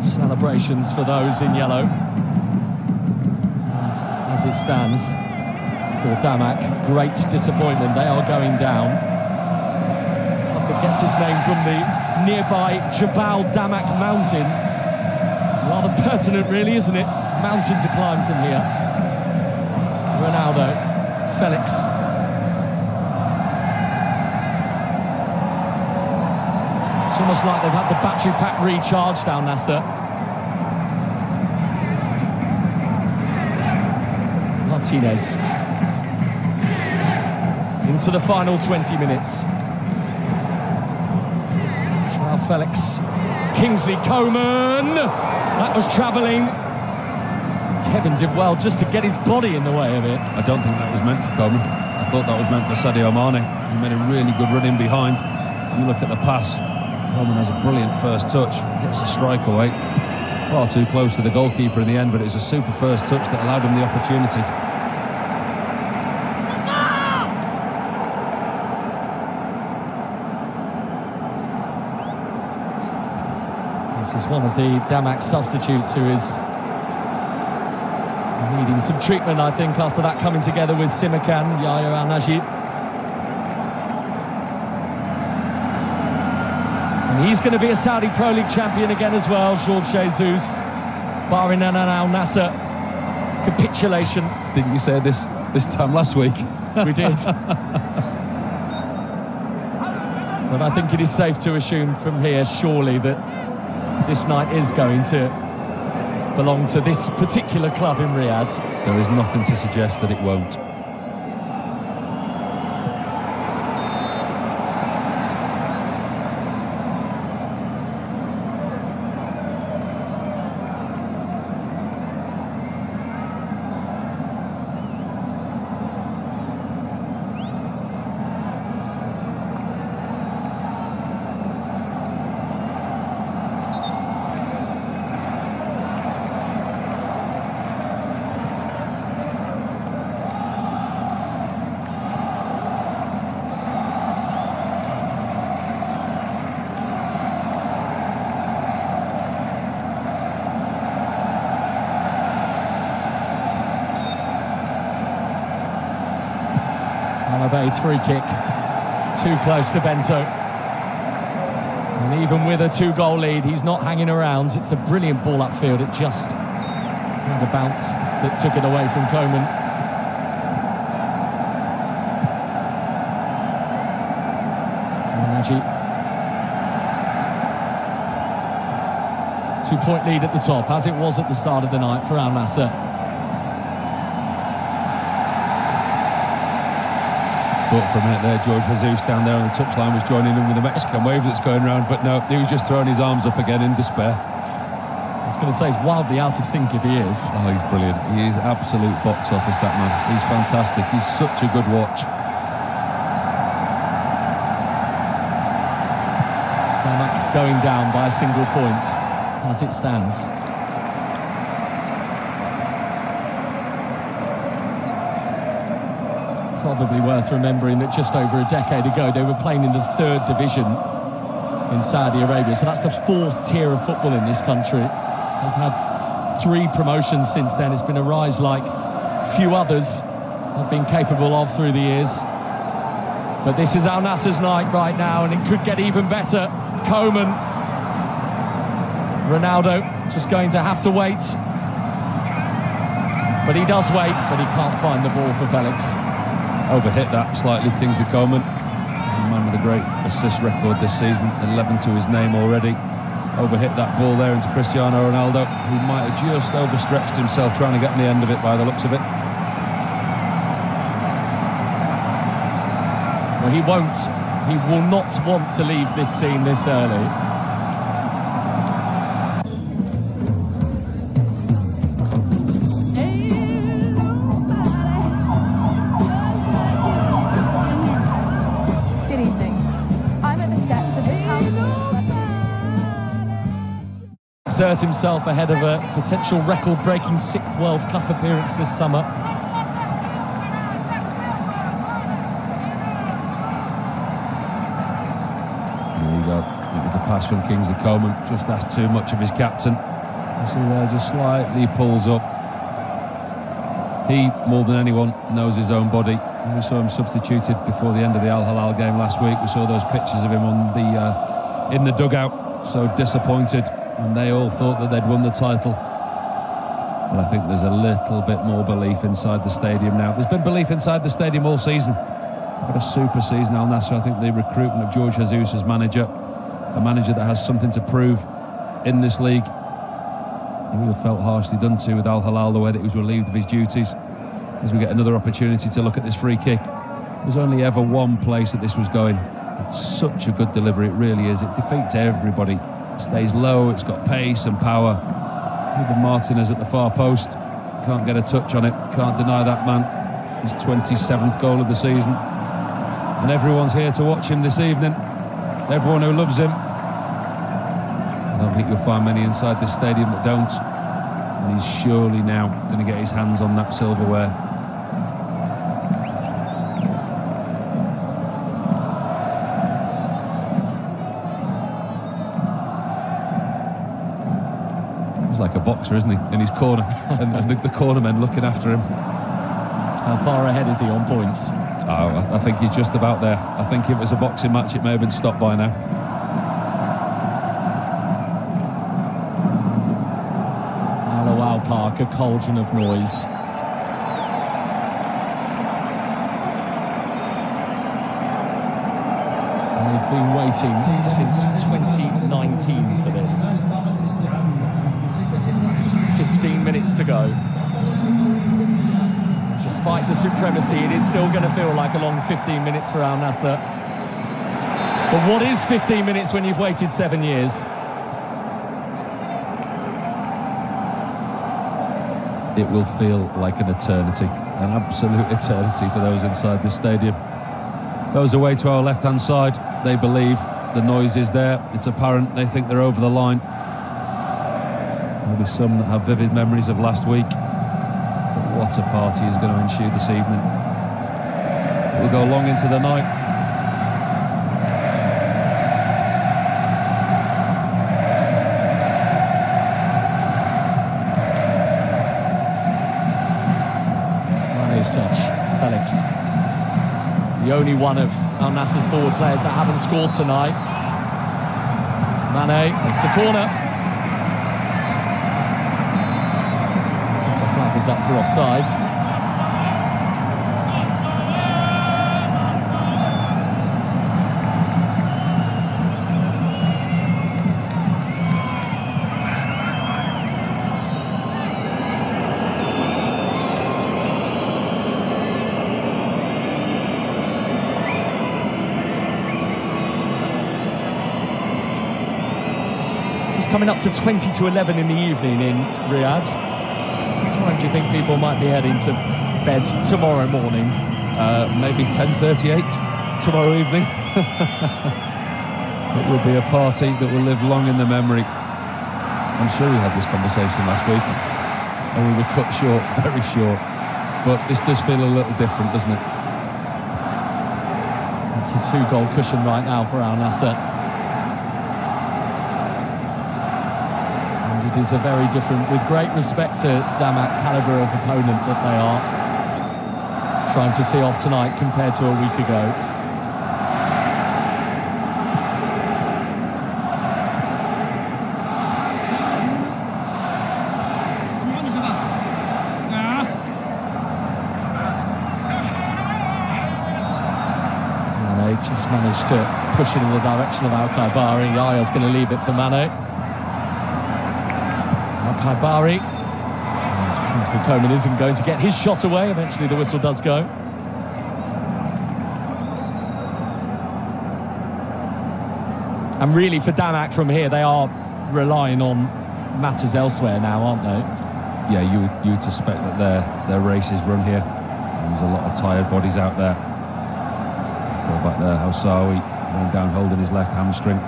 Celebrations for those in yellow. And as it stands for Damac, great disappointment. They are going down. Club that gets its name from the nearby Jabal Damac mountain. Rather pertinent, really, isn't it? Mountain to climb from here. Ronaldo, Felix. It's almost like they've had the battery pack recharged down Nassr. Martinez into the final 20 minutes. Joao Felix, Kingsley Coman, that was travelling. Kevin did well just to get his body in the way of it. I don't think that was meant for Coman. I thought that was meant for Sadio Mane. He made a really good run in behind. You look at the pass, Coman has a brilliant first touch, gets a strike away. Far too close to the goalkeeper in the end, but it's a super first touch that allowed him the opportunity. This is one of the Damac substitutes who is needing some treatment, I think, after that coming together with Simakan, Yahya Al-Najid. And he's going to be a Saudi Pro League champion again as well, George Jesus, barring an Al Nassr capitulation. Didn't you say this time last week? We did. But I think it is safe to assume from here, surely, that this night is going to belong to this particular club in Riyadh. There is nothing to suggest that it won't. Alabade's free kick. Too close to Bento. And even with a 2-goal lead, he's not hanging around. It's a brilliant ball upfield. It just had a bounce that took it away from Coman. Nagy. 2-point lead at the top, as it was at the start of the night for Al Nassr. Thought for a minute there, George Jesus down there on the touchline was joining in with the Mexican wave that's going around, but no, he was just throwing his arms up again in despair. I was going to say, he's wildly out of sync if he is. Oh, he's brilliant. He is absolute box office, that man. He's fantastic. He's such a good watch. Damac going down by a single point as it stands. Probably worth remembering that just over a decade ago they were playing in the 3rd division in Saudi Arabia, so that's the 4th tier of football in this country. They've had 3 promotions since then. It's been a rise like few others have been capable of through the years. But this is Al Nassr's night right now, and it could get even better. Coman, Ronaldo just going to have to wait. But he does wait, but he can't find the ball for Felix. Overhit that slightly, Kingsley Coman. The man with a great assist record this season, 11 to his name already. Overhit that ball there into Cristiano Ronaldo, who might have just overstretched himself trying to get on the end of it by the looks of it. Well, he will not want to leave this scene this early. Good evening. I'm at the steps of the town. Exert himself ahead of a potential record-breaking 6th World Cup appearance this summer. Pass from Kingsley Coman, just asked too much of his captain. You see there, just slightly pulls up. He, more than anyone, knows his own body. And we saw him substituted before the end of the Al Hilal game last week. We saw those pictures of him on the in the dugout, so disappointed, and they all thought that they'd won the title. But I think there's a little bit more belief inside the stadium now. There's been belief inside the stadium all season. What a super season, Al Nassr. I think the recruitment of George Jesus as manager, a manager that has something to prove in this league. He would have felt harshly done to with Al Hilal, the way that he was relieved of his duties. As we get another opportunity to look at this free kick. There's only ever one place that this was going. It's such a good delivery, it really is. It defeats everybody. It stays low, it's got pace and power. Even Martinez at the far post can't get a touch on it. Can't deny that man. His 27th goal of the season. And everyone's here to watch him this evening. Everyone who loves him. I don't think you'll find many inside this stadium that don't. And he's surely now going to get his hands on that silverware. He's like a boxer, isn't he, in his corner? and the corner men looking after him. How far ahead is he on points? Oh, I think he's just about there. I think if it was a boxing match, it may have been stopped by now. Al Park, a cauldron of noise. And they've been waiting since 2019 for this. 15 minutes to go. Despite the supremacy, it is still going to feel like a long 15 minutes for Al Nassr. But what is 15 minutes when you've waited 7 years? It will feel like an eternity, an absolute eternity for those inside the stadium. Those away to our left-hand side, they believe the noise is there. It's apparent they think they're over the line. There'll be some that have vivid memories of last week. What a party is going to ensue this evening. It will go long into the night. Mane's touch, Felix. the only one of Al Nassr's forward players that haven't scored tonight. Mane, it's a corner. The flag is up for offside. Coming up to 20 to 11 in the evening in Riyadh. What time do you think people might be heading to bed tomorrow morning? Maybe 10:38 tomorrow evening. It will be a party that will live long in the memory. I'm sure we had this conversation last week and we were cut short, very short. But this does feel a little different, doesn't it? It's a 2-goal cushion right now for Al Nassr. It is a very different, with great respect to Damac, calibre of opponent that they are trying to see off tonight compared to a week ago. And they just managed to push it in the direction of Al-Khaibari. Yaya's going to leave it for Mane. Khaibari, as Kingsley Coman isn't going to get his shot away. Eventually the whistle does go. And really for Damac from here, they are relying on matters elsewhere now, aren't they? Yeah, you would suspect that their race is run here. And there's a lot of tired bodies out there. Fall back there, Housawi going down holding his left hamstring.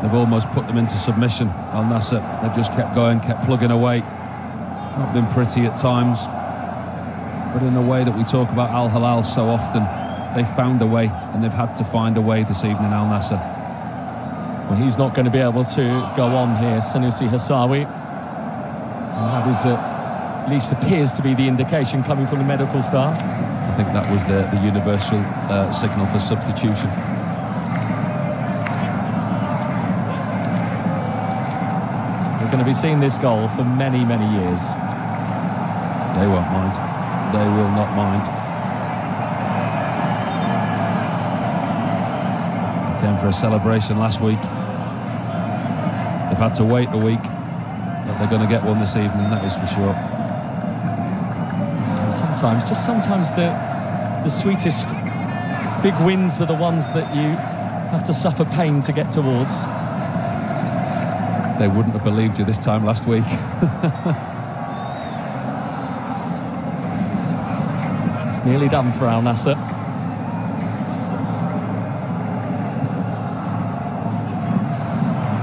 They've almost put them into submission, Al Nassr. They've just kept going, kept plugging away. Not been pretty at times, but in a way that we talk about Al Hilal so often, they found a way, and they've had to find a way this evening, Al Nassr. Well, he's not going to be able to go on here, Sanusi Housawi. And that is at least appears to be the indication coming from the medical staff. I think that was the universal signal for substitution. We're going to be seeing this goal for many, many years. They won't mind. They will not mind. They came for a celebration last week. They've had to wait a week, but they're going to get one this evening, that is for sure. And sometimes the sweetest big wins are the ones that you have to suffer pain to get towards. They wouldn't have believed you this time last week. It's nearly done for Al Nassr.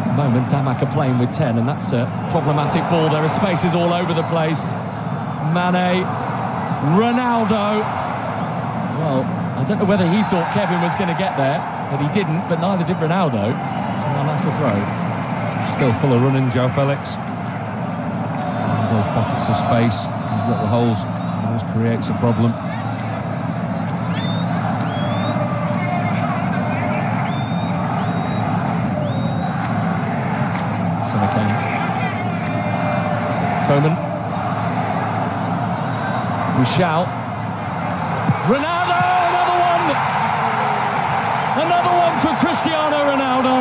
At the moment, Damac are playing with 10, and that's a problematic ball. There are spaces all over the place. Mane, Ronaldo. Well, I don't know whether he thought Kevin was going to get there, but he didn't, but neither did Ronaldo. So Al Nassr throw. Still full of running, Joe Felix. There's those pockets of space, those little holes, always creates a problem. Seneca. Coman. Bouchal. Ronaldo, another one! Another one for Cristiano Ronaldo.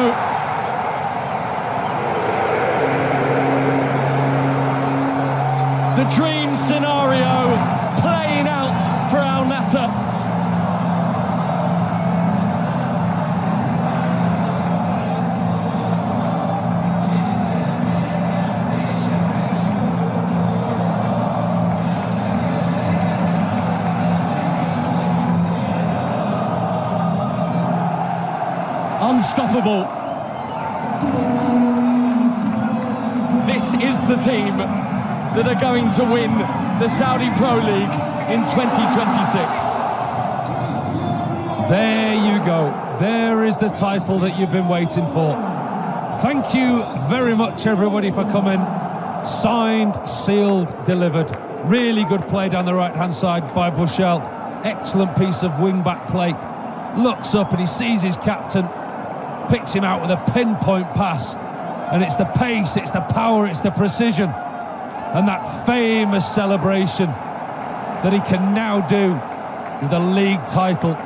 The dream scenario playing out for Al Nassr. Unstoppable. This is the team that are going to win the Saudi Pro League in 2026. There you go. There is the title that you've been waiting for. Thank you very much, everybody, for coming. Signed, sealed, delivered. Really good play down the right-hand side by Bouchal. Excellent piece of wing-back play. Looks up and he sees his captain, picks him out with a pinpoint pass. And it's the pace, it's the power, it's the precision. And that famous celebration that he can now do with a league title.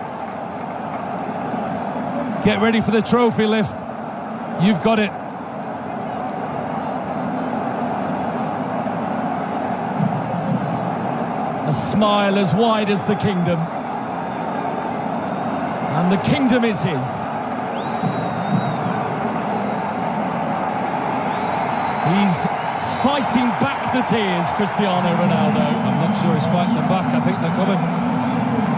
Get ready for the trophy lift. You've got it. A smile as wide as the kingdom. And the kingdom is his. He's fighting back the tears, Cristiano Ronaldo. I'm not sure he's fighting them back. I think they're coming.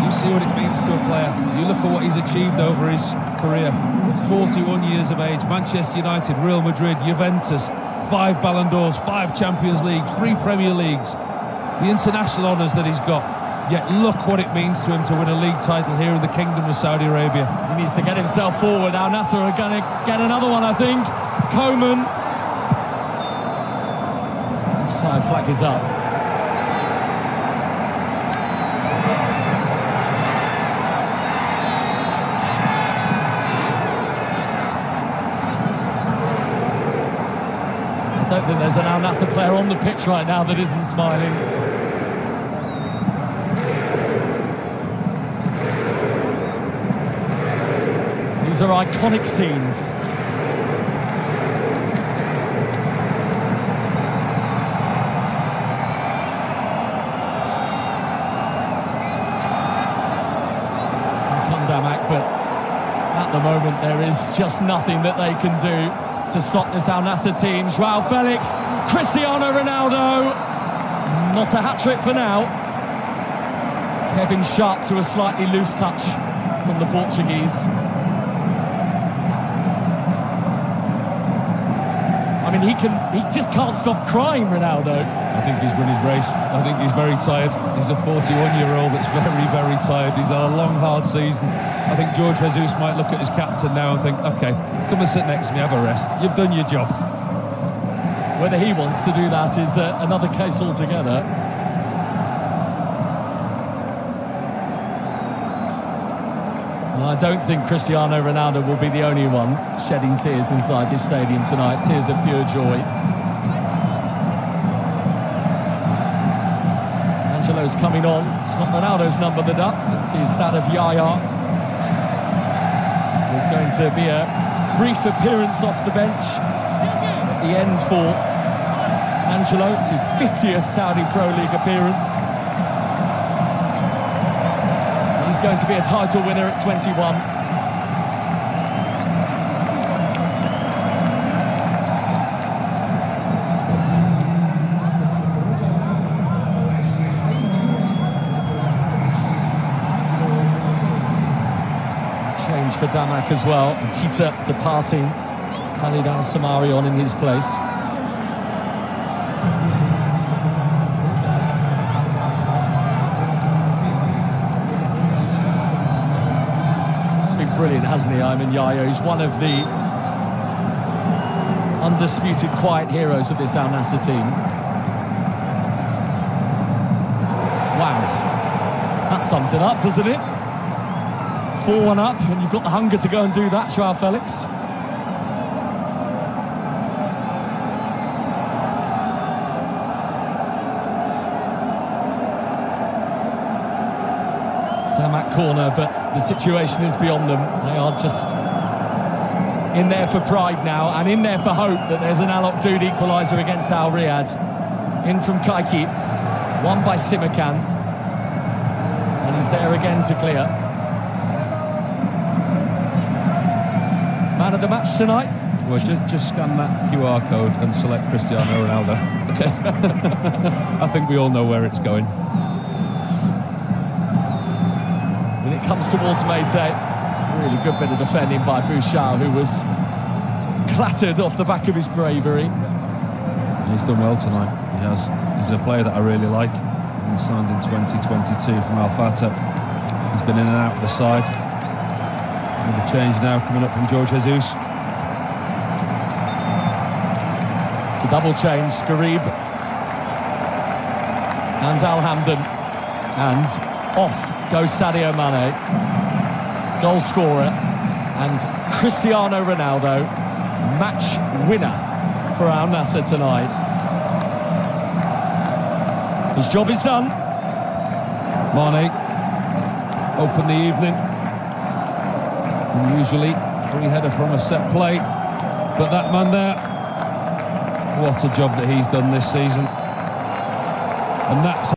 You see what it means to a player. You look at what he's achieved over his career. 41 years of age, Manchester United, Real Madrid, Juventus, 5 Ballon d'Ors, 5 Champions Leagues, 3 Premier Leagues, the international honours that he's got. Yet look what it means to him to win a league title here in the Kingdom of Saudi Arabia. He needs to get himself forward. Al Nassr are going to get another one, I think. Coman. Side flag is up. I don't think there's an Al Nassr player on the pitch right now that isn't smiling. These are iconic scenes. Damac, but at the moment there is just nothing that they can do to stop this Al Nassr team. Joao Felix, Cristiano Ronaldo, not a hat-trick for now. Kevin Sharp to a slightly loose touch from the Portuguese. I mean, he just can't stop crying, Ronaldo. I think he's run his race. I think he's very tired. He's a 41-year-old that's very, very tired. He's had a long, hard season. I think Jorge Jesus might look at his captain now and think, OK, come and sit next to me, have a rest. You've done your job. Whether he wants to do that is another case altogether. I don't think Cristiano Ronaldo will be the only one shedding tears inside this stadium tonight. Tears of pure joy. Angelo's coming on. It's not Ronaldo's number that's up. It is that of Yaya. So there's going to be a brief appearance off the bench at the end for Angelo. It's his 50th Saudi Pro League appearance. He's going to be a title winner at 21. Change for Damac as well. Kita departing. Khalid Al-Samari on in his place. Brilliant, hasn't he, Ayman Yaya? He's one of the undisputed quiet heroes of this Al Nassr team. Wow. That sums it up, doesn't it? 4-1 up, and you've got the hunger to go and do that, Joao Felix. Damac corner, but the situation is beyond them. They are just in there for pride now, and in there for hope that there's an Al Oqdoud equaliser against Al Riyadh. In from Kaiki, won by Simakan, and he's there again to clear. Man of the match tonight? Well, just scan that QR code and select Cristiano Ronaldo. Okay. I think we all know where it's going. When it comes towards Meite, really good bit of defending by Bouchard, who was clattered off the back of his bravery. He's done well tonight. He has. He's a player that I really like. He signed in 2022 from Al Fatah. He's been in and out of the side. With a change now coming up from Jorge Jesus. It's a double change. Garib and Al Hamdan, and off goes Sadio Mane, goal scorer, and Cristiano Ronaldo, match winner for Al Nassr tonight. His job is done. Mane, open the evening. Unusually, free header from a set play. But that man there, what a job that he's done this season. And that's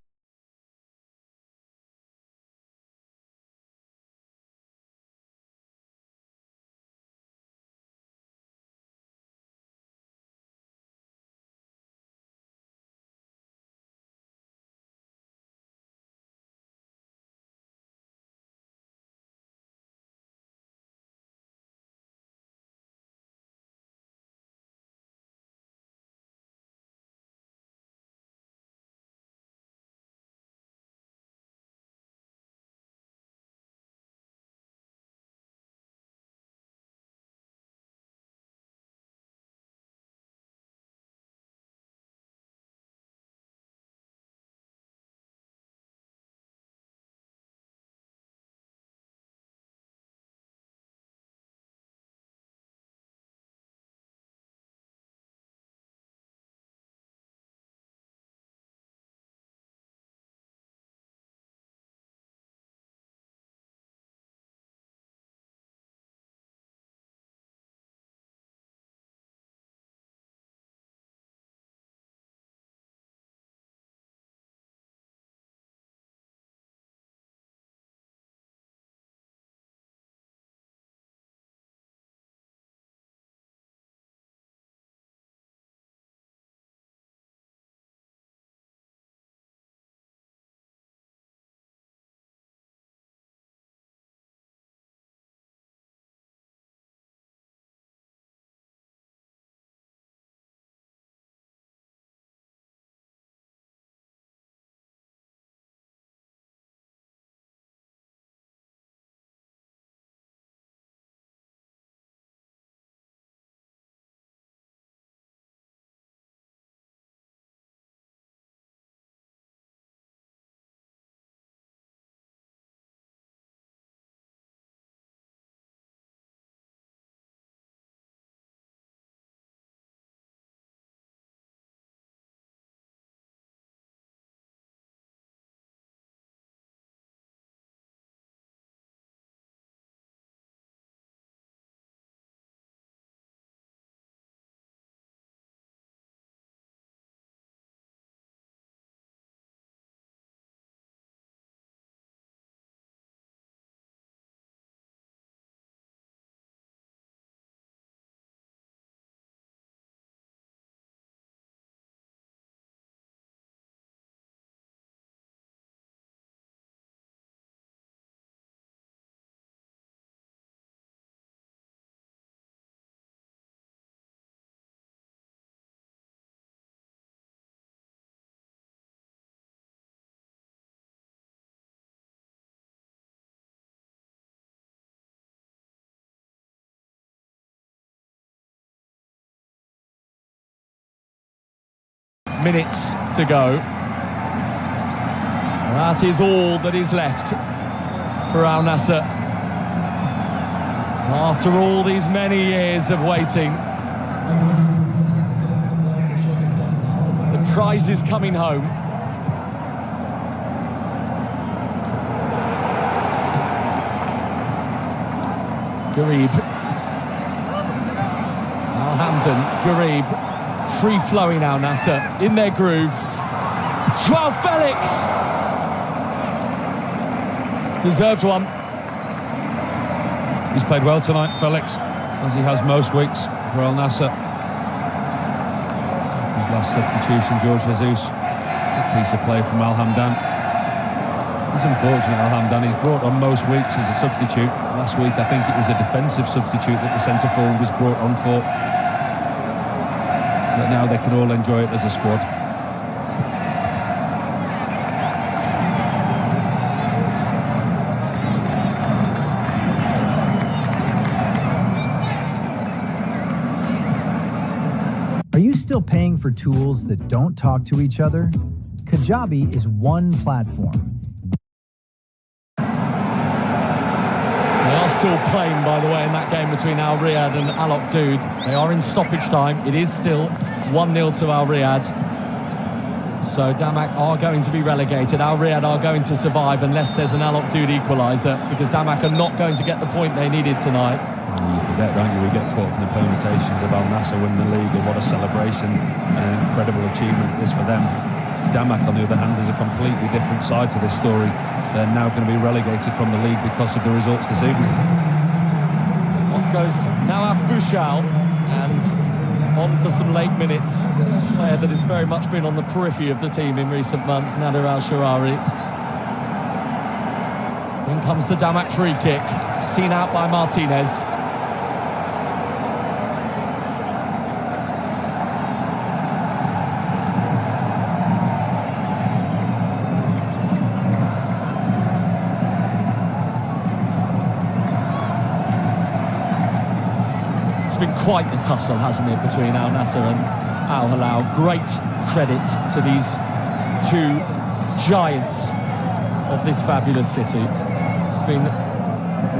minutes to go. That is all that is left for Al Nassr. After all these many years of waiting, the prize is coming home. Garib. Alhamdan, Garib. Free-flowing Al Nassr in their groove. Joao Felix! Deserved one. He's played well tonight, Felix, as he has most weeks for Al Nassr. His last substitution, George Jesus. Good piece of play from Alhamdan. It's unfortunate, Alhamdan. He's brought on most weeks as a substitute. Last week, I think it was a defensive substitute that the centre-forward was brought on for. But now they can all enjoy it as a squad. Are you still paying for tools that don't talk to each other? Kajabi is one platform. still playing, by the way, in that game between Al Riyadh and Al Oqdoud. They are in stoppage time. It is still 1-0 to Al Riyadh. So Damac are going to be relegated. Al Riyadh are going to survive unless there's an Al Oqdoud equaliser, because Damac are not going to get the point they needed tonight. You forget, don't you? We get caught up in the permutations of Al Nassr winning the league, and what a celebration and an incredible achievement it is for them. Damac, on the other hand, is a completely different side to this story. They're now going to be relegated from the league because of the results this evening. Off goes Nawaf Bouchal, and on for some late minutes. A player that has very much been on the periphery of the team in recent months, Nader Al-Sharari. In comes the Damac free kick, seen out by Martinez. Been quite the tussle, hasn't it, between Al Nassr and Al Hilal. Great credit to these two giants of this fabulous city. It's been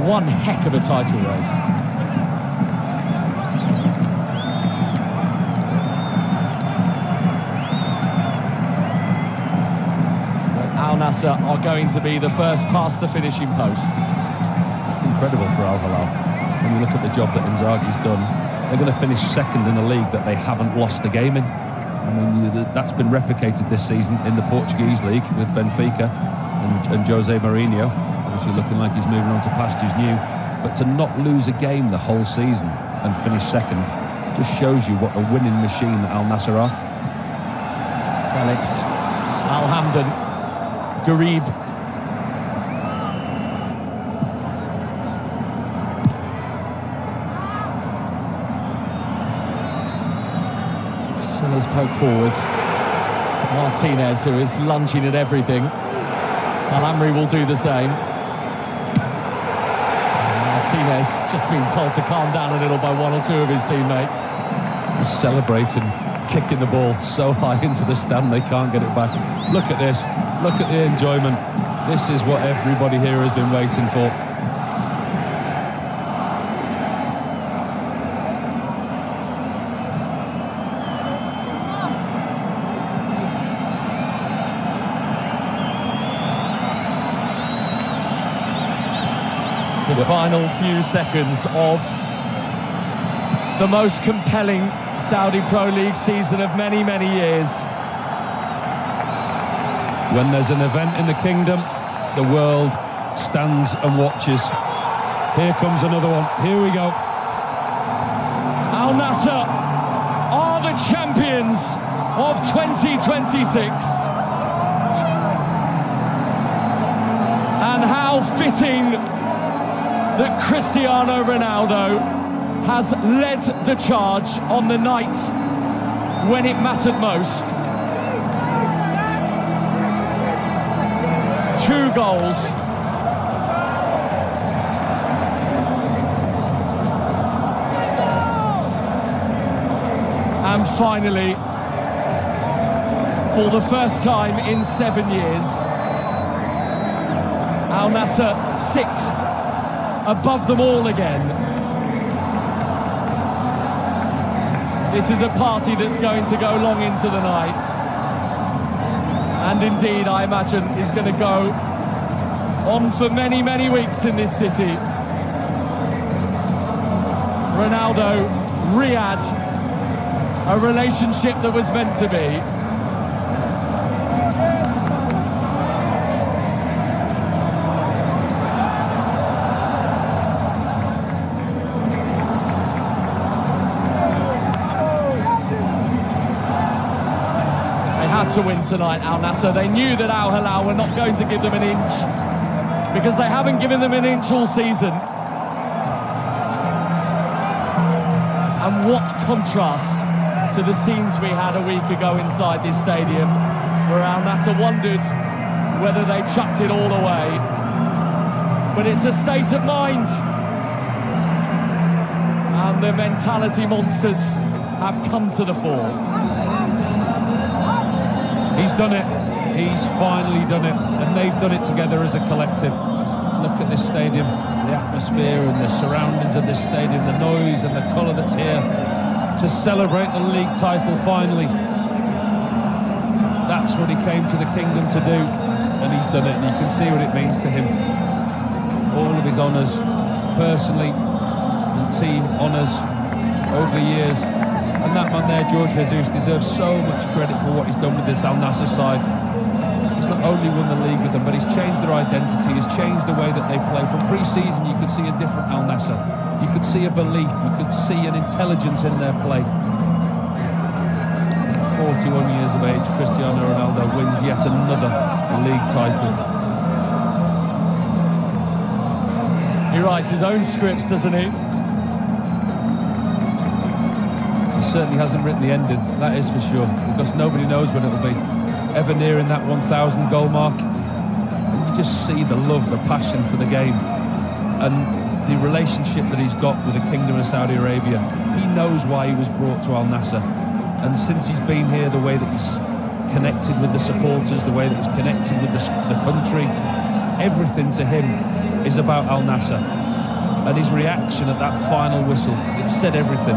one heck of a title race. But Al Nassr are going to be the first past the finishing post. It's incredible for Al Hilal. When you look at the job that Inzaghi's done, they're going to finish second in a league that they haven't lost a game in. I mean, that's been replicated this season in the Portuguese league with Benfica and Jose Mourinho, obviously looking like he's moving on to pastures new. But to not lose a game the whole season and finish second just shows you what a winning machine that Al Nassr are. Felix, Al Hamdan, Garib. Silla's poke forwards. Martinez, who is lunging at everything. Al-Amri will do the same. Martinez just being told to calm down a little by one or two of his teammates. He's celebrating, kicking the ball so high into the stand they can't get it back. Look at this. Look at the enjoyment. This is what everybody here has been waiting for. The final few seconds of the most compelling Saudi Pro League season of many, many years. When there's an event in the kingdom, the world stands and watches. Here comes another one. Here we go. Al Nassr are the champions of 2026. And how fitting that Cristiano Ronaldo has led the charge on the night when it mattered most. 2 goals. And finally, for the first time in 7 years, Al Nassr sit above them all again. This is a party that's going to go long into the night, and indeed I imagine is going to go on for many, many weeks in this city. Ronaldo, Riyadh, a relationship that was meant to be. To win tonight, Al Nassr. They knew that Al Hilal were not going to give them an inch, because they haven't given them an inch all season. And what contrast to the scenes we had a week ago inside this stadium, where Al Nassr wondered whether they chucked it all away. But it's a state of mind, and the mentality monsters have come to the fore. He's done it. He's finally done it. And they've done it together as a collective. look at this stadium, the atmosphere and the surroundings of this stadium, the noise and the colour that's here, to celebrate the league title finally. That's what he came to the kingdom to do, and he's done it, and you can see what it means to him. All of his honours, personally, and team honours over the years. And that man there, Jorge Jesus, deserves so much credit for what he's done with this Al Nassr side. He's not only won the league with them, but he's changed their identity, he's changed the way that they play. From pre-season, you could see a different Al Nassr. You could see a belief, you could see an intelligence in their play. 41 years of age, Cristiano Ronaldo wins yet another league title. He writes his own scripts, doesn't he? He certainly hasn't written the ending, that is for sure, because nobody knows when it'll be. Ever nearing that 1,000 goal mark, you just see the love, the passion for the game, and the relationship that he's got with the Kingdom of Saudi Arabia. He knows why he was brought to Al Nassr, and since he's been here, the way that he's connected with the supporters, the way that he's connected with the country, everything to him is about Al Nassr. And his reaction at that final whistle, it said everything.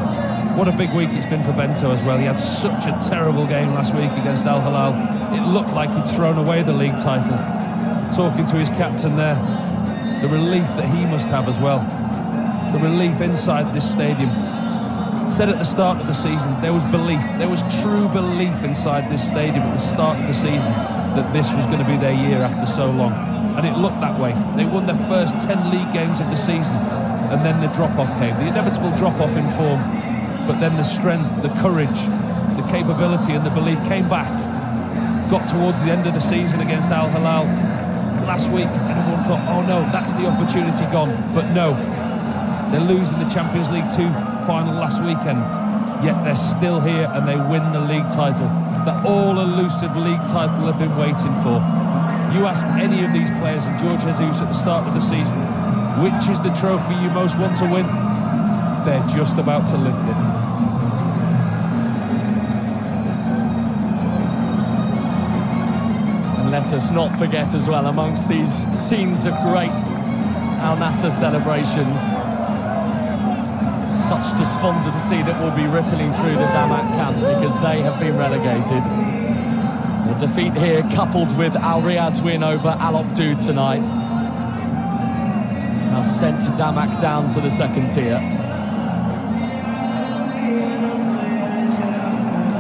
What a big week it's been for Bento as well. He had such a terrible game last week against Al Hilal. It looked like he'd thrown away the league title. Talking to his captain there, the relief that he must have as well. The relief inside this stadium. Said at the start of the season, there was belief, there was true belief inside this stadium at the start of the season that this was going to be their year after so long. And it looked that way. They won their first 10 league games of the season, and then the drop-off came, the inevitable drop-off in form. But then the strength, the courage, the capability and the belief came back. Got towards the end of the season against Al Hilal last week, and everyone thought, oh no, that's the opportunity gone. But no, they're losing the Champions League 2 final last weekend, yet they're still here and they win the league title. That all-elusive league title they've been waiting for. You ask any of these players, and Jorge Jesus at the start of the season, which is the trophy you most want to win? They're just about to lift it. And let us not forget as well, amongst these scenes of great Al Nassr celebrations, such despondency that will be rippling through the Damac camp because they have been relegated. The defeat here, coupled with Al Riyad's win over Al Obdoud tonight, has sent Damac down to the second tier.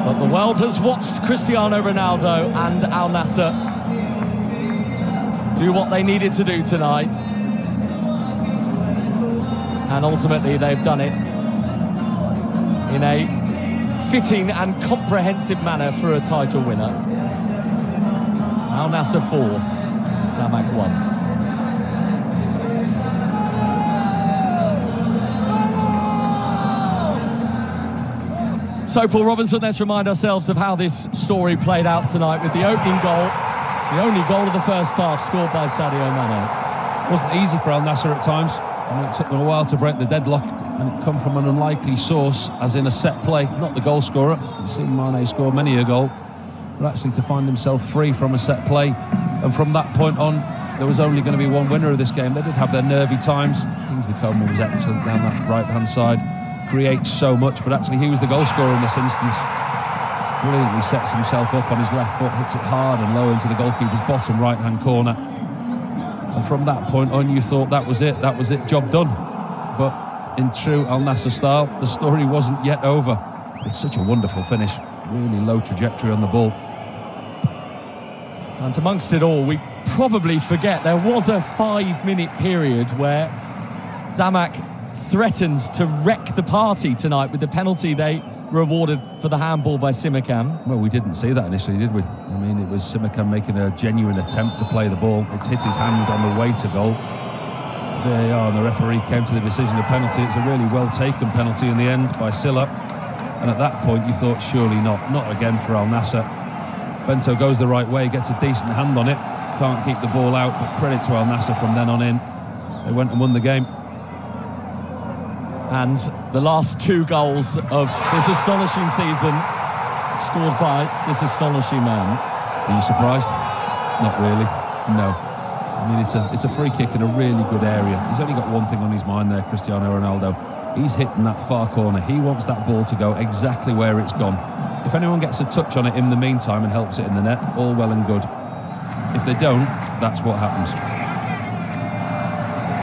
But the world has watched Cristiano Ronaldo and Al Nassr do what they needed to do tonight. And ultimately they've done it in a fitting and comprehensive manner for a title winner. Al Nassr 4, Damac 1. So, Paul Robinson, let's remind ourselves of how this story played out tonight with the opening goal, the only goal of the first half, scored by Sadio Mane. It wasn't easy for Al Nassr at times. And it took them a while to break the deadlock, and it come from an unlikely source, as in a set play, not the goal scorer. You've seen Mane score many a goal, but actually to find himself free from a set play. And from that point on, there was only going to be one winner of this game. They did have their nervy times. Kingsley Coman was excellent down that right-hand side, creates so much, but actually he was the goal scorer in this instance. Brilliantly sets himself up on his left foot, hits it hard and low into the goalkeeper's bottom right-hand corner. And from that point on, you thought that was it, job done. But in true Al Nassr style, the story wasn't yet over. It's such a wonderful finish, really low trajectory on the ball. And amongst it all, we probably forget there was a 5-minute period where Damac threatens to wreck the party tonight with the penalty they rewarded for the handball by Simakan. Well, we didn't see that initially, did we? I mean, it was Simakan making a genuine attempt to play the ball. It's hit his hand on the way to goal. VAR and the referee came to the decision of penalty. It's a really well-taken penalty in the end by Silla. And at that point, you thought, surely not again for Al Nassr. Bento goes the right way, gets a decent hand on it. Can't keep the ball out, but credit to Al Nassr from then on in. They went and won the game. And the last 2 goals of this astonishing season scored by this astonishing man. Are you surprised? Not really, no. I mean, it's a free kick in a really good area. He's only got one thing on his mind there, Cristiano Ronaldo. He's hitting that far corner. He wants that ball to go exactly where it's gone. If anyone gets a touch on it in the meantime and helps it in the net, all well and good. If they don't, that's what happens.